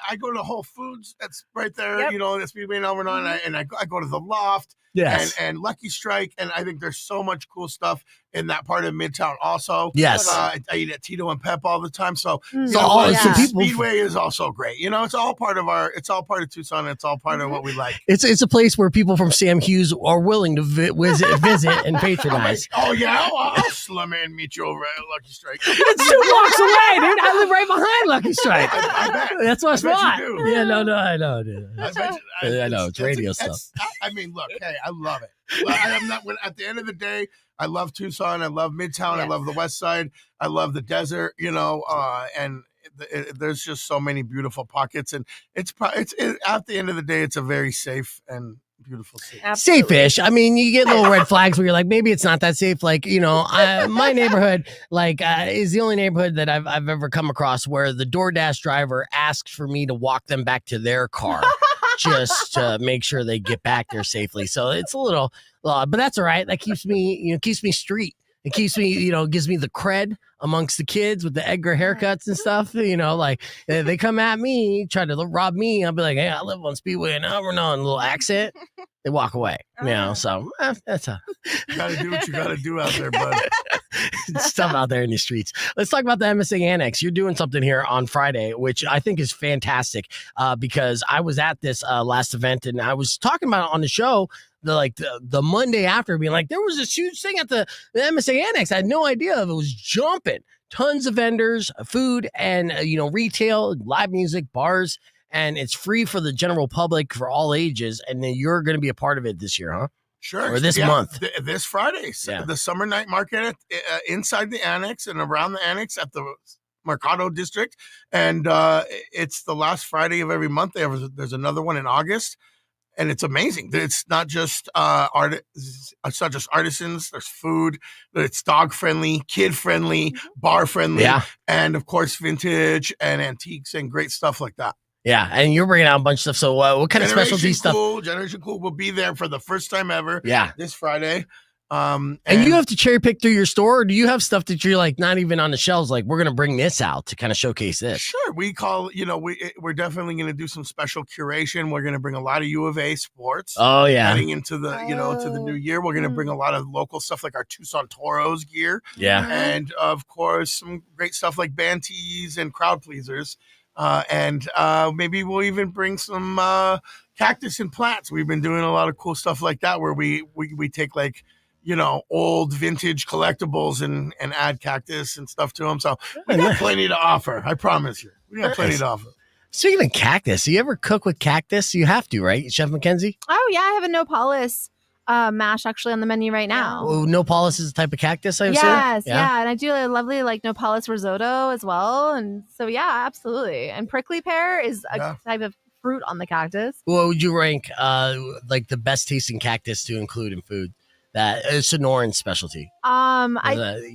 I go to Whole Foods. That's right there, at Speedway and Alvernon. And I go to the Loft. Yes. And Lucky Strike. And I think there's so much cool stuff in that part of Midtown also. Yes. I eat at Tito and Pep all the time. So, Speedway is also great. It's all part of Tucson. It's all part of what we like. It's a place where people from Sam Hughes are willing to visit and patronize. Oh, yeah? I'll slum in and meet you over at Lucky Strike. It's 2 blocks away, dude. I live right behind Lucky Strike. I bet. That's my spot. You do. Yeah, no, I know, dude. I know. It's radio stuff. Look, hey, I love it. I am not. At the end of the day, I love Tucson. I love Midtown. I love the West Side. I love the desert. And there's just so many beautiful pockets. And it's at the end of the day, it's a very safe and beautiful city. Safe-ish. I mean, you get little red flags where you're like, maybe it's not that safe. Like, my neighborhood, is the only neighborhood that I've ever come across where the DoorDash driver asks for me to walk them back to their car. Just to make sure they get back there safely. So it's a little odd, but that's all right. That keeps me, keeps me street. It keeps me, gives me the cred amongst the kids with the Edgar haircuts and stuff. They come at me, try to rob me. I'll be like, hey, I live on Speedway and Alvernon, a little accent. They walk away, so that's you gotta do what you gotta do out there, bud. Stuff out there in the streets. Let's talk about the MSA Annex. You're doing something here on Friday, which I think is fantastic because I was at this last event and I was talking about it on the show the Monday after, being like, there was this huge thing at the MSA Annex. I had no idea if it was jumping. Tons of vendors, food, and retail, live music, bars, and it's free for the general public for all ages. And then you're going to be a part of it this year, huh? Sure. Or this month. This Friday. The summer night market inside the annex and around the annex at the Mercado District. And it's the last Friday of every month. There's another one in August. And it's amazing. It's not just it's not just artisans. There's food. It's dog friendly, kid friendly, bar friendly, and of course vintage and antiques and great stuff like that. Yeah, and you're bringing out a bunch of stuff. So what kind of specialty stuff? Generation Cool will be there for the first time ever. Yeah, this Friday. And you have to cherry pick through your store, or do you have stuff that you're like not even on the shelves? Like, we're going to bring this out to kind of showcase this. Sure. We call, we're definitely going to do some special curation. We're going to bring a lot of U of A sports. Oh, yeah. Heading into the, to the new year, we're going to bring a lot of local stuff like our Tucson Toros gear. Yeah. And of course, some great stuff like band tees and crowd pleasers. And maybe we'll even bring some cactus and plants. We've been doing a lot of cool stuff like that where we take like, old vintage collectibles and add cactus and stuff to them. So we got plenty to offer. I promise you. We got plenty to offer. Speaking of cactus, do you ever cook with cactus? You have to, right, Chef McKenzie? Oh, yeah. I have a nopalus mash actually on the menu right now. Oh, nopalus is a type of cactus, I assume? Yes, yeah. And I do a lovely nopalus risotto as well. And so, yeah, absolutely. And prickly pear is a type of fruit on the cactus. What would you rank like the best tasting cactus to include in food? That is Sonoran specialty. You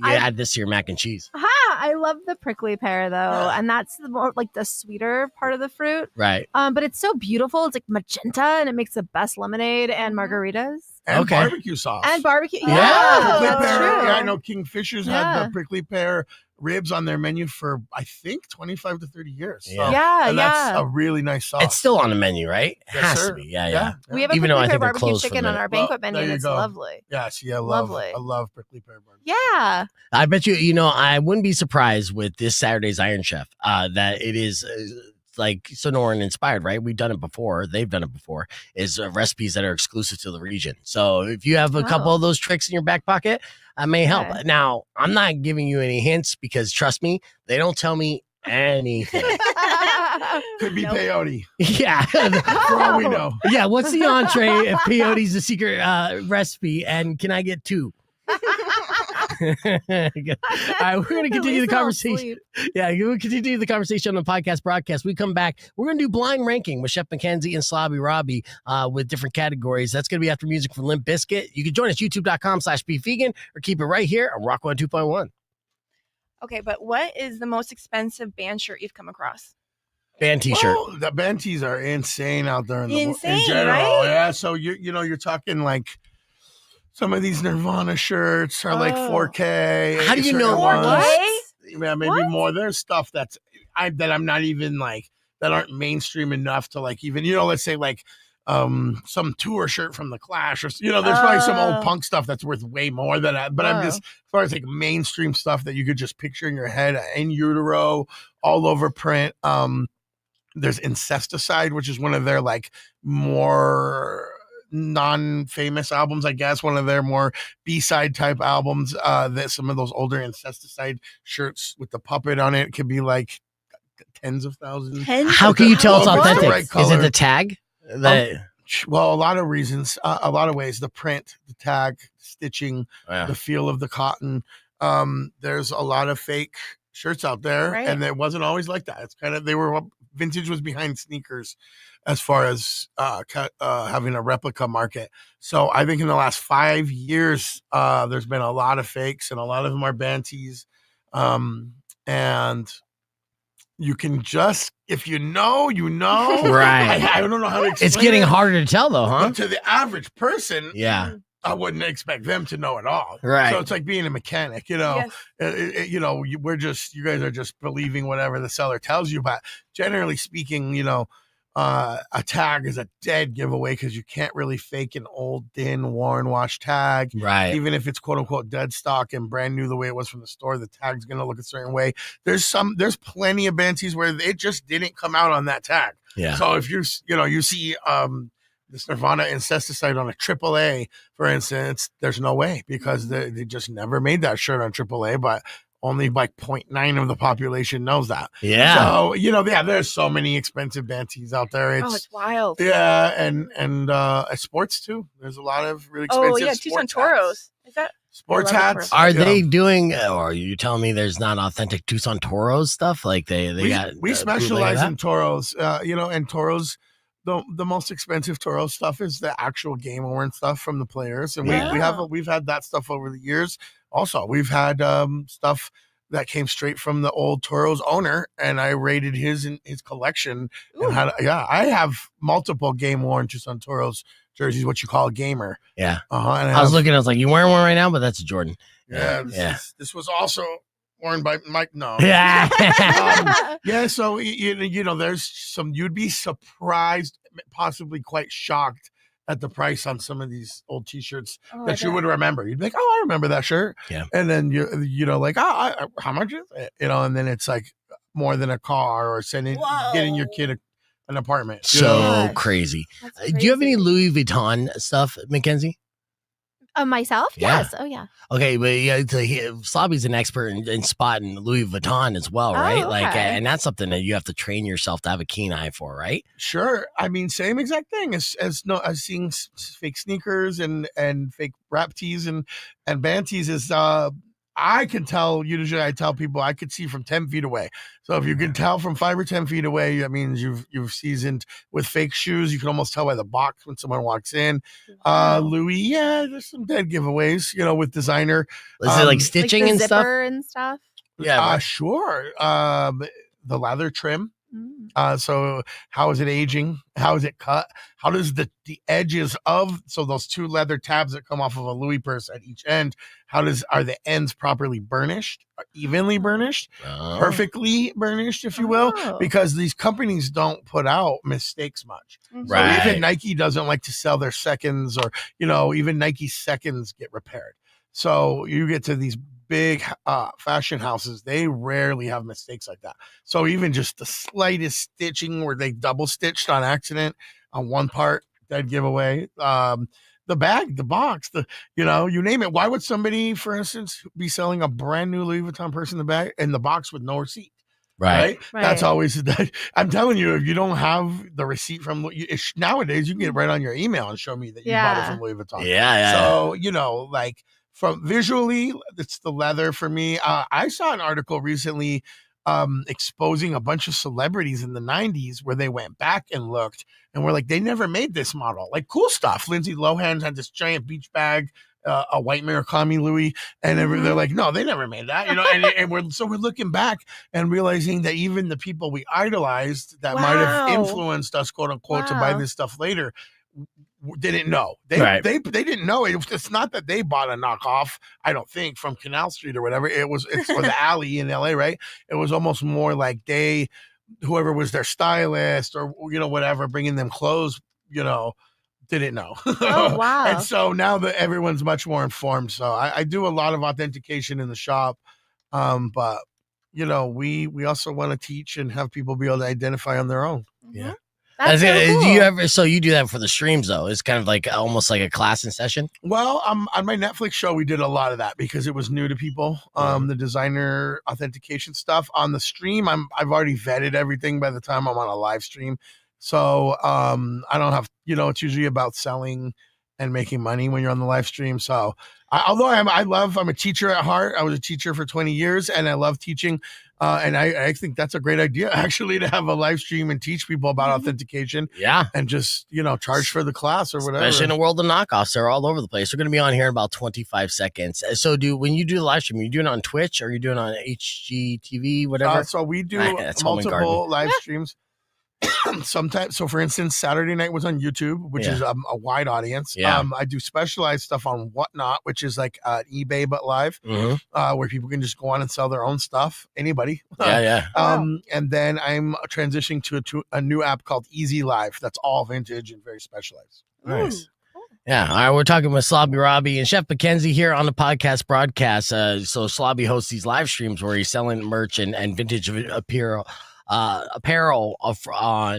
add this to your mac and cheese. I love the prickly pear though, and that's the more like the sweeter part of the fruit. Right. But it's so beautiful. It's like magenta, and it makes the best lemonade and margaritas. And barbecue sauce. And barbecue. Prickly that's pear. true. Yeah, I know Kingfisher's had the prickly pear ribs on their menu for I think 25 to 30 years. So, and that's a really nice sauce. It's still on the menu, right? It Yes, has sir. to be. Yeah. We have a Even though I prickly think pear they're barbecue closed for a chicken on minute. our banquet menu, there and you it's go. lovely. Yeah, see, I Lovely. love prickly pear barbecue. Yeah. I bet you, I wouldn't be surprised with this Saturday's Iron Chef that it is like Sonoran inspired, right? We've done it before. They've done it before. Is recipes that are exclusive to the region. So if you have a couple of those tricks in your back pocket, I may help. Now, I'm not giving you any hints because trust me, they don't tell me anything. Could be peyote. Yeah. For all we know. Yeah. What's the entree if peyote's the secret recipe? And can I get 2? All right, we're going to continue the conversation. Yeah, we'll continue the conversation on the podcast broadcast. We come back. We're going to do blind ranking with Chef McKenzie and Slobby Robby with different categories. That's going to be after music from Limp Bizkit. You can join us, youtube.com/beefvegan, or keep it right here on Rock 102.1. Okay, but what is the most expensive band shirt you've come across? Band t-shirt. Well, the band tees are insane out there in Insane, general. right? Yeah, so you're talking like some of these Nirvana shirts are like 4K. How do you know? 4K? Yeah, maybe more. There's stuff that I'm not even like that aren't mainstream enough to like even let's say like some tour shirt from the Clash or there's probably some old punk stuff that's worth way more than that. But I'm just as far as like mainstream stuff that you could just picture in your head in utero, all over print. There's Incesticide, which is one of their like more non-famous albums, I guess, one of their more B-side type albums. That some of those older Incesticide shirts with the puppet on it could be like tens of thousands. How can you tell it's authentic? Right Is it the tag? Well, a lot of reasons, a lot of ways. The print, the tag, stitching, the feel of the cotton. There's a lot of fake shirts out there, and it wasn't always like that. It's kind of vintage was behind sneakers as far as having a replica market. So I think in the last 5 years, there's been a lot of fakes, and a lot of them are band tees. And you can just, if you know, right? I don't know how to explain It's getting harder to tell, though, huh? But to the average person, yeah, I wouldn't expect them to know it all. Right. So it's like being a mechanic, you guys are just believing whatever the seller tells you. But generally speaking, a tag is a dead giveaway because you can't really fake an old, thin, worn, washed tag. Right. Even if it's quote unquote dead stock and brand new the way it was from the store, the tag's going to look a certain way. There's plenty of band tees where it just didn't come out on that tag. Yeah. So if you see this Nirvana Incesticide on a AAA, for instance, there's no way because they just never made that shirt on AAA, but only like 0.9 of the population knows that. Yeah. So, there's so many expensive band tees out there. It's wild. Yeah. And sports too. There's a lot of really expensive Tucson sports Toros. hats. Is that? Sports hats. Are they doing, or are you telling me there's not authentic Tucson Toros stuff? Like we specialize in Toros, and Toros, the most expensive Toro stuff is the actual game worn stuff from the players. And we've had that stuff over the years. Also, we've had stuff that came straight from the old Toro's owner, and I rated his collection. And I have multiple game worn Tucson Toros jersey is what you call a gamer. Yeah. And I was looking, I was like, you wearing one right now? But that's a Jordan. Yeah. Yeah. This was also worn by Mike. No. Yeah. Yeah. So, you know, there's some, you'd be surprised, possibly quite shocked at the price on some of these old T-shirts that you would remember. You'd be like, oh, I remember that shirt. Yeah. And then, you know, like, how much is it? You know, and then it's like more than a car or getting your kid an apartment. So crazy. Do you have any Louis Vuitton stuff, McKenzie? Myself? Yeah. Yes. Oh, yeah. Okay, but yeah, Slobby's an expert in spotting Louis Vuitton as well, right? Oh, Like, okay. and that's something that you have to train yourself to have a keen eye for, right? Sure. I mean, same exact thing as seeing fake sneakers and fake rap tees and band tees is, I can tell, usually I tell people I could see from 10 feet away. So if you can tell from 5 or 10 feet away, that means you've seasoned. With fake shoes, you can almost tell by the box when someone walks in. Louis, yeah, there's some dead giveaways, you know, with designer. Is it like stitching like the and stuff? zipper and stuff? Yeah. Sure. The leather trim. So how is it aging? How is it cut? How does the edges of, so those two leather tabs that come off of a Louis purse at each end, are the ends properly burnished, evenly burnished, perfectly burnished, if you will, because these companies don't put out mistakes much. Right. So even Nike doesn't like to sell their seconds, or, you know, even Nike seconds get repaired. So you get to these big fashion houses, they rarely have mistakes like that. So even just the slightest stitching where they double stitched on accident on one part, dead giveaway. The bag, the box, you know, you name it. Why would somebody, for instance, be selling a brand new Louis Vuitton purse in the box with no receipt? Right. That's always, I'm telling you, if you don't have the receipt from nowadays, you can get right on your email and show me that you bought it from Louis Vuitton. Yeah. So, you know, like, from visually, it's the leather for me. I saw an article recently exposing a bunch of celebrities in the 90s where they went back and looked and were like, they never made this model. Like, cool stuff. Lindsay Lohan had this giant beach bag, a white Murakami Louis, and they're like, no, they never made that. You know, and we're looking back and realizing that even the people we idolized that might have influenced us, quote unquote, to buy this stuff later, didn't know. They didn't know. It's not that they bought a knockoff, I don't think, from Canal Street or whatever. It's for the alley in LA, right? It was almost more like whoever was their stylist or, you know, whatever, bringing them clothes, you know, didn't know. Oh, wow. And so now that everyone's much more informed. So I do a lot of authentication in the shop. But, you know, we also want to teach and have people be able to identify on their own. Yeah. That's so cool. So you do that for the streams though? It's kind of like almost like a class in session. Well, on my Netflix show, we did a lot of that because it was new to people. The designer authentication stuff on the stream. I've already vetted everything by the time I'm on a live stream. So I don't have, you know, it's usually about selling and making money when you're on the live stream. So although I'm a teacher at heart. I was a teacher for 20 years and I love teaching. And I think that's a great idea, actually, to have a live stream and teach people about authentication. Yeah. And just, you know, charge for the class or whatever. Especially in a world of knockoffs. They're all over the place. They're going to be on here in about 25 seconds. So when you do the live stream, are you doing it on Twitch or are you doing it on HGTV, whatever? So we do multiple live streams. Sometimes, so for instance, Saturday night was on YouTube, which is a wide audience. I do specialized stuff on Whatnot, which is like eBay but live, where people can just go on and sell their own stuff. Anybody, and then I'm transitioning to a new app called Easy Live. That's all vintage and very specialized. Nice. Yeah. All right. We're talking with Slobby Robby and Chef McKenzie here on the podcast broadcast. So Slobby hosts these live streams where he's selling merch and vintage apparel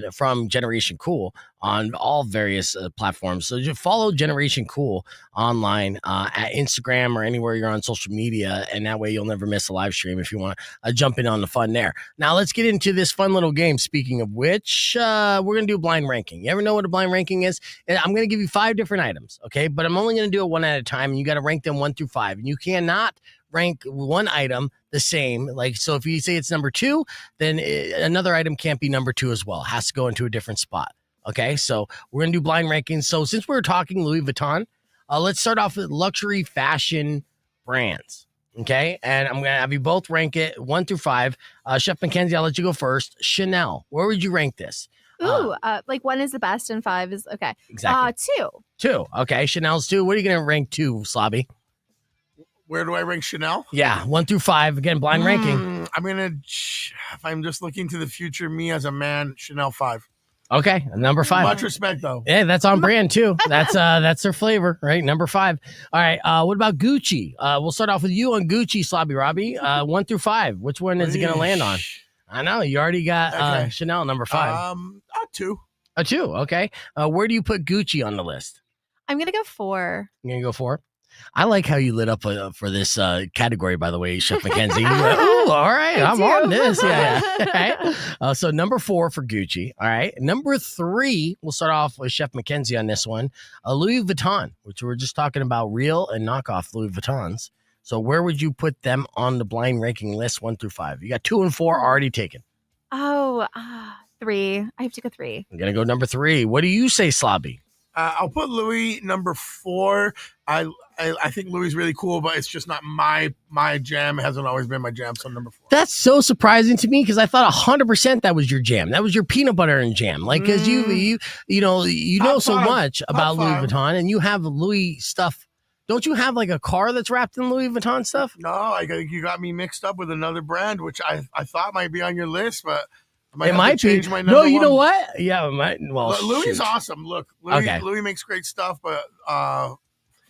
from Generation Cool on all various platforms. So just follow Generation Cool online at Instagram or anywhere you're on social media, and that way you'll never miss a live stream if you want to jump in on the fun there. Now let's get into this fun little game. Speaking of which, we're going to do a blind ranking. You ever know what a blind ranking is? I'm going to give you 5 different items, okay? But I'm only going to do it one at a time, and you got to rank them 1 through 5. And you cannot rank one item the same. Like, so if you say it's number 2, then another item can't be number 2 as well. It has to go into a different spot. Okay, so we're going to do blind rankings. So since we're talking Louis Vuitton, let's start off with luxury fashion brands. Okay, and I'm going to have you both rank it 1 through 5. Chef McKenzie, I'll let you go first. Chanel, where would you rank this? Ooh, like 1 is the best and 5 is okay. Exactly. 2. 2. Okay, Chanel's 2. What are you going to rank 2, Slobby? Where do I rank Chanel? Yeah, 1 through 5. Again, blind ranking. I'm gonna. If I'm just looking to the future, me as a man, Chanel 5. Okay, number 5. Much respect, though. Yeah, that's on brand too. That's their flavor, right? Number 5. All right. What about Gucci? We'll start off with you on Gucci, Slobby Robby. 1 through 5. Which one is it going to land on? I know you already got Chanel number 5. 2. A 2. Okay. Where do you put Gucci on the list? I'm gonna go 4. You're gonna go 4. I like how you lit up for this category, by the way, Chef McKenzie. Ooh, all right, I'm on this. Yeah. All right. So number 4 for Gucci. All right. Number 3, we'll start off with Chef McKenzie on this one. Louis Vuitton, which we're just talking about real and knockoff Louis Vuittons. So where would you put them on the blind ranking list 1 through 5? You got 2 and 4 already taken. Oh, 3. I have to go 3. I'm going to go number 3. What do you say, Slobby? I'll put Louis number 4. I think Louis is really cool, but it's just not my jam. It hasn't always been my jam, so number 4. That's so surprising to me because I thought 100% that was your jam. That was your peanut butter and jam. Like, because you know so much about Louis Vuitton and you have Louis stuff. Don't you have like a car that's wrapped in Louis Vuitton stuff? No, I think you got me mixed up with another brand, which I thought might be on your list, but it might be. No, you know what? Yeah, it might. Well, Louis is awesome. Look, Louis makes great stuff, but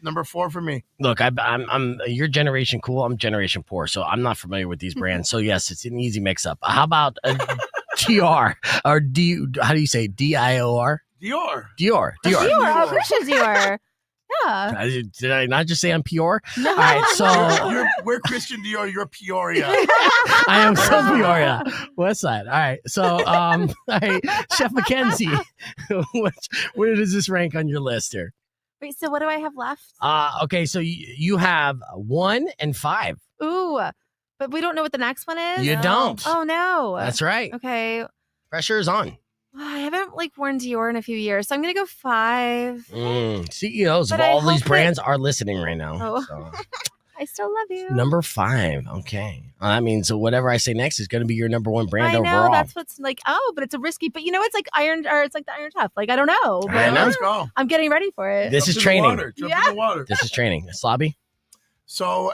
number 4 for me. Look, I'm your generation cool. I'm generation poor, so I'm not familiar with these brands. So yes, it's an easy mix up. How about TR or how do you say DIOR? Dior. Oh, Christian Dior. Yeah. Did I not just say I'm pure? No. All right, so we're Christian Dior. You're Peoria. I am so Peoria, West Side. All right, so all right, Chef McKenzie, where does this rank on your list here? Wait, so what do I have left? Okay, so you have 1 and 5. Ooh, but we don't know what the next one is. You don't. Oh no. That's right. Okay. Pressure is on. I haven't worn Dior in a few years, so I'm gonna go 5. CEOs of all these brands are listening right now. Oh. So. I still love you. Number 5. Okay. That means whatever I say next is going to be your number 1 brand I know, overall. that's what's but it's a risky. But it's like it's like the Iron Tough. I don't know. I know. Let's go. I'm getting ready for it. This is training. Jump in the water. This is training. Slobby? So,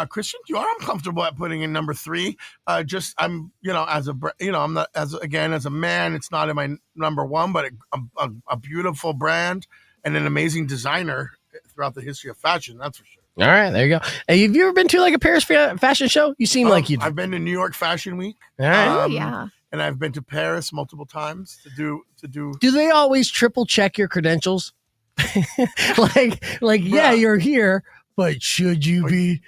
Christian Dior, I'm comfortable at putting in number 3. I'm not as a man, it's not in my number 1, but a beautiful brand and an amazing designer throughout the history of fashion. That's for sure. All right, there you go. Hey, have you ever been to like a Paris fashion show? You seem like you. I've been to New York Fashion Week. All right. Yeah. And I've been to Paris multiple times to do. Do they always triple check your credentials? Yeah, you're here, but should you be?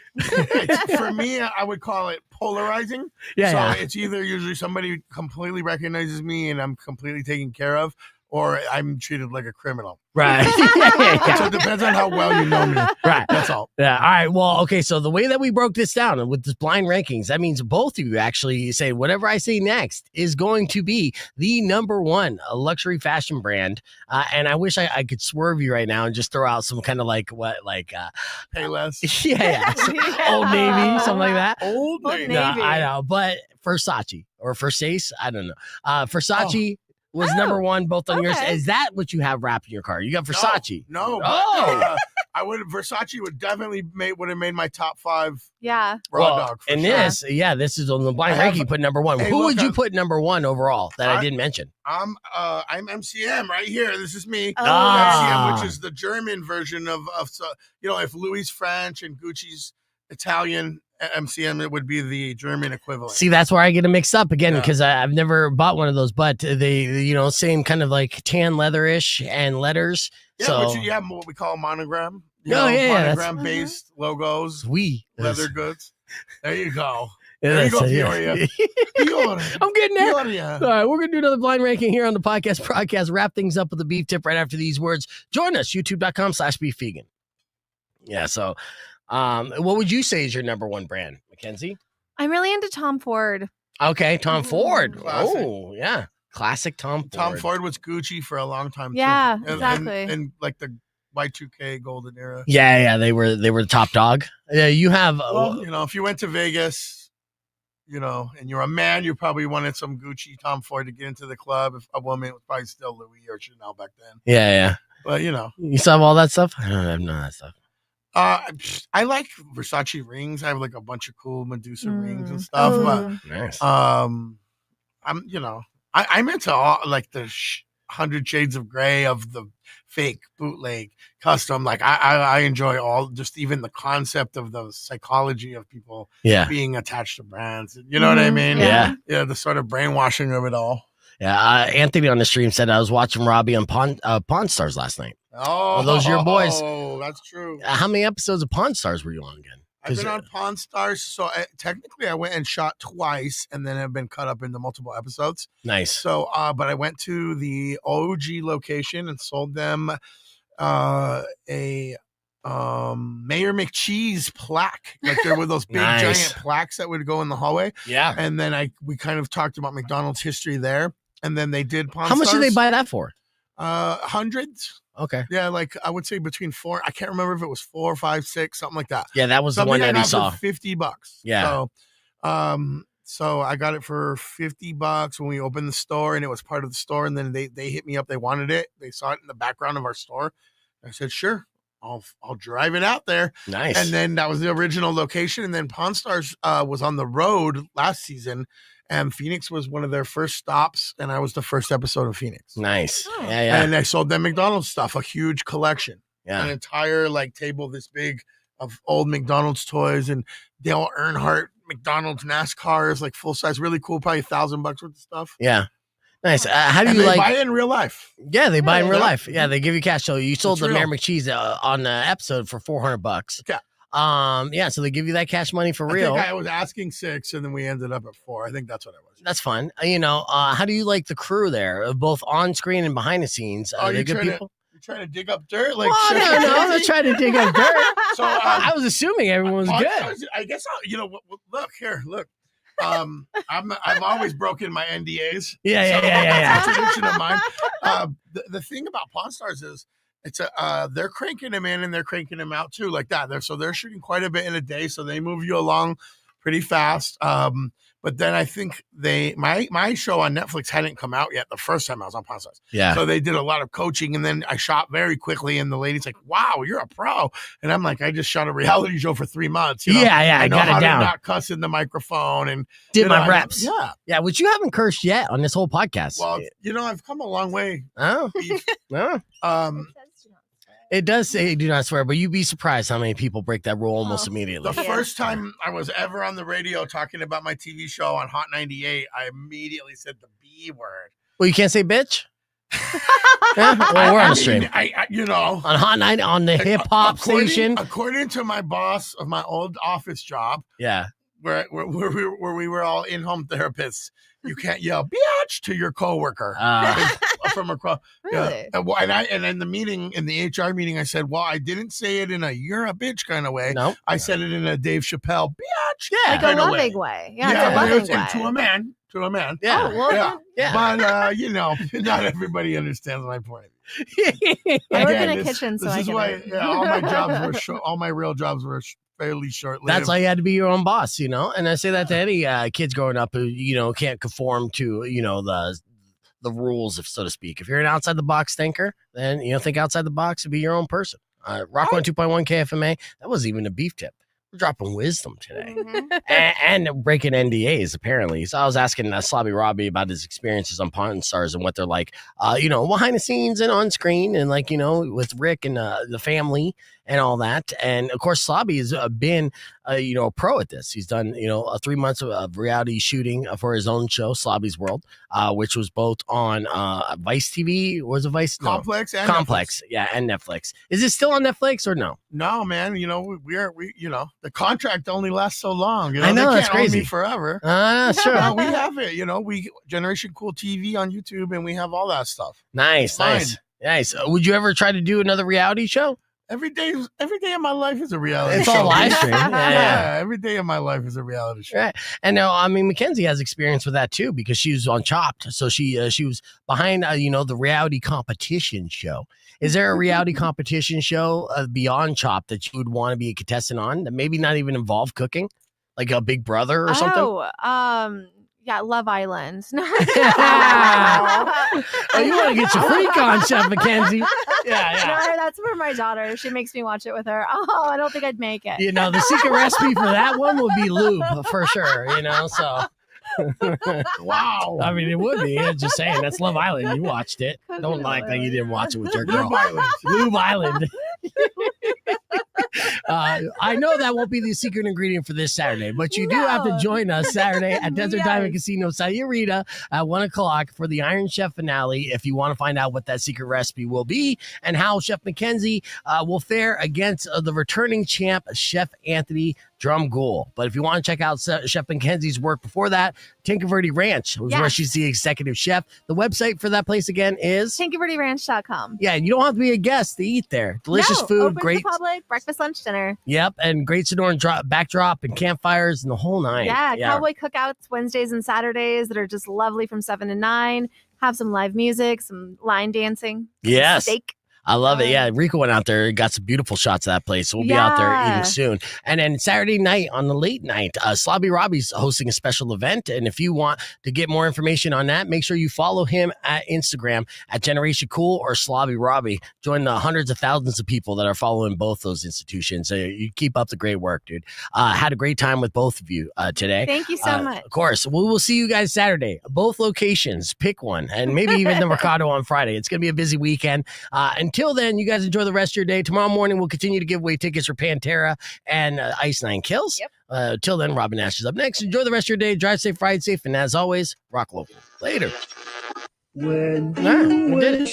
For me, I would call it polarizing. Yeah. It's either usually somebody completely recognizes me and I'm completely taken care of, or I'm treated like a criminal. Right. So it depends on how well you know me. Right. That's all. Yeah. All right. Well, okay. So the way that we broke this down with this blind rankings, that means both of you actually say whatever I say next is going to be the number 1 luxury fashion brand. And I wish I could swerve you right now and just throw out some kind of Pay less. Yeah. Old Navy, something like that. Old Navy. No, I know. But Versace or Versace, I don't know. Versace. Was number 1 both on yours. Is that what you have wrapped in your car? You got Versace. No. Versace would definitely would have made my top 5. Yeah. Raw dog. And this is on the blind ranking. You put number 1. Who would you put number 1 overall that I didn't mention? I'm MCM right here. This is me. Oh. MCM, which is the German version of if Louis French and Gucci's Italian. MCM, it would be the German equivalent. See, that's where I get it mixed up again because I've never bought one of those, but they same kind of like tan leatherish and letters. Yeah, so which you have what we call a monogram. Monogram based logos. Leather goods. There you go. There you go, Peoria. I'm getting there. Peoria. All right, we're going to do another blind ranking here on the podcast. Wrap things up with a beef tip right after these words. Join us, youtube.com/beefvegan. Yeah, so what would you say is your number 1 brand, McKenzie? I'm really into Tom Ford. Okay, Tom Ford. Classic. Oh, yeah. Classic Tom Ford. Tom Ford was Gucci for a long time, Yeah, too. exactly. And like the Y2K golden era. Yeah, they were the top dog. Yeah, you have if you went to Vegas, you know, and you're a man, you probably wanted some Gucci, Tom Ford to get into the club. If a woman, it was probably still Louis or Chanel back then. Yeah. But you know, You still have all that stuff? I don't have none of that stuff. I like Versace rings. I have like a bunch of cool Medusa rings and stuff. Oh. Nice. But I'm into all like the 100 Shades of Grey of the fake bootleg custom. Like I enjoy all, just even the concept of the psychology of people being attached to brands. You know what I mean? Yeah. Yeah. The sort of brainwashing of it all. Yeah. Anthony on the stream said I was watching Robbie on Pawn Stars last night. Oh, those are your boys. Oh, that's true. How many episodes of Pawn Stars were you on again? I've been on Pawn Stars, so technically I went and shot twice, and then have been cut up into multiple episodes. Nice. So, but I went to the OG location and sold them a Mayor McCheese plaque. Like there were those big giant plaques that would go in the hallway. Yeah. And then we kind of talked about McDonald's history there, and then they did Pawn How much Stars. did they buy that for? Hundreds. Okay. Yeah, like I would say between 4. I can't remember if it was 4, 5, 6, something like that. Yeah, that was the one that he saw. $50. Yeah. So I got it for $50 when we opened the store, and it was part of the store. And then they hit me up. They wanted it. They saw it in the background of our store. I said, sure, I'll drive it out there. Nice. And then that was the original location. And then Pawn Stars was on the road last season. And Phoenix was one of their first stops, and I was the first episode of Phoenix. Nice. Oh. Yeah. And I sold them McDonald's stuff, a huge collection. Yeah. An entire like table this big of old McDonald's toys and Dale Earnhardt McDonald's NASCARs, like full size, really cool, probably $1,000 worth of stuff. Yeah. Nice. How do And you they like? buy it in real life? Yeah, they buy in real Yeah. life. Yeah, they give you cash. So you sold It's the real. Mayor McCheese on the episode for $400. Yeah. Yeah. So they give you that cash money for real. I think I was asking 6, and then we ended up at 4. I think that's what I was. That's fun. How do you like the crew there, both on screen and behind the scenes? Are they good people? You're trying to dig up dirt, like Oh, Chef no, I'm not McKenzie? trying to dig up dirt. So I was assuming everyone was Pawn good. Stars, I guess look here, look. I've always broken my NDAs. Yeah. That's a tradition of mine. The thing about Pawn Stars is they're cranking them in and they're cranking them out too, like that. They're shooting quite a bit in a day, so they move you along pretty fast. But then I think my show on Netflix hadn't come out yet the first time I was on Pawn Stars. Yeah. So they did a lot of coaching, and then I shot very quickly, and the lady's like, wow, you're a pro. And I'm like, I just shot a reality show for 3 months. You know? I know got how it down. to not cuss in the microphone and Did you my know, reps. Yeah. Which you haven't cursed yet on this whole podcast. Well, I've come a long way. Oh, no. It does say do not swear, but you'd be surprised how many people break that rule almost immediately. The first time I was ever on the radio talking about my TV show on Hot 98, I immediately said the B word. Well, you can't say bitch? Yeah? Well, we're on the stream. On Hot Night on the hip hop station. According to my boss of my old office job, Yeah. where we were all in-home therapists, you can't yell "biatch" to your coworker from across. Really? Yeah. And in the meeting, in the HR meeting, I said, "Well, I didn't say it in a "you're a bitch" kind of way. No, I said it in a Dave Chappelle "biatch." Yeah, Like a kinda loving way. Yeah, Yeah, it's a loving and way. to a man. Yeah. Oh, well, Yeah. Yeah. But not everybody understands my point. I work in a this- kitchen, so this I is get why it. all my jobs were all my real jobs were fairly short-lived. That's why you had to be your own boss, And I say that to any kids growing up who, can't conform to, the rules, if so to speak. If you're an outside the box thinker, then, think outside the box and be your own person. Rock 102.1 KFMA, that wasn't even a beef tip. We're dropping wisdom today. and breaking NDAs, apparently. So I was asking Slobby Robby about his experiences on Pawn Stars and what they're like, behind the scenes and on screen and with Rick and the family and all that. And of course, Slobby has been, a pro at this. He's done, 3 months of reality shooting for his own show, Slobby's World, which was both on Vice TV. Was it Vice? No. Complex and Complex. Netflix. Yeah. And Netflix. Is it still on Netflix or no? No, man. We the contract only lasts so long. I know, they that's can't own me crazy. forever. Sure. No, we have it. We Generation Cool TV on YouTube, and we have all that stuff. Nice. Fine. Nice. Would you ever try to do another reality show? Every day of my life is a reality It's show. all live stream. Yeah. Every day of my life is a reality show. Right. And now, McKenzie has experience with that too because she was on Chopped. So she was behind, the reality competition show. Is there a reality competition show beyond Chopped that you would want to be a contestant on that maybe not even involve cooking? Like a Big Brother or something? Yeah, Love Island. No. Oh, you want to get your freak on, Chef McKenzie? Yeah. No, that's for my daughter. She makes me watch it with her. Oh, I don't think I'd make it. You know, the secret recipe for that one would be lube for sure, you know, so. Wow. I mean, it would be. I'm just saying, that's Love Island. You watched it. Don't like that you didn't watch it with your girl. Lube Island. I know that won't be the secret ingredient for this Saturday, but you do have to join us Saturday at Desert Diamond Casino Sayurita at 1 o'clock for the Iron Chef finale. If you want to find out what that secret recipe will be and how Chef McKenzie will fare against the returning champ, Chef Anthony Drumgoole. But if you want to check out Chef McKenzie's work before that, Tinkerverde Ranch was where she's the executive chef. The website for that place again is TinkerverdeRanch.com. Yeah, you don't have to be a guest to eat there. Delicious food, open great to the public, breakfast, lunch, dinner. Yep, and great Sonoran backdrop and campfires and the whole nine. Yeah, cowboy cookouts Wednesdays and Saturdays that are just lovely from 7 to 9. Have some live music, some line dancing. Yes. Steak. I love it. Yeah, Rico went out there, got some beautiful shots of that place. So we'll be out there eating soon. And then Saturday night on the late night, Slobby Robby's hosting a special event. And if you want to get more information on that, make sure you follow him at Instagram at Generation Cool or Slobby Robby. Join the hundreds of thousands of people that are following both those institutions. You keep up the great work, dude. Had a great time with both of you today. Thank you so much. Of course. We will see you guys Saturday. Both locations. Pick one. And maybe even the Mercado on Friday. It's going to be a busy weekend. Until then, you guys enjoy the rest of your day. Tomorrow morning, we'll continue to give away tickets for Pantera and Ice Nine Kills. Yep. Till then, Robin Nash is up next. Enjoy the rest of your day. Drive safe, ride safe, and as always, rock local. Later. We did it. We did it.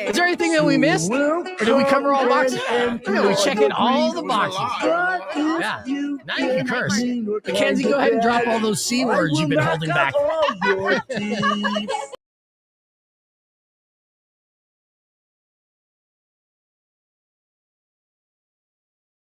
Is there anything that we missed? Or did we cover all boxes? Yeah, we checked in all the boxes. Yeah. Now you can curse. Mackenzie, go ahead and drop all those C words you've been holding back.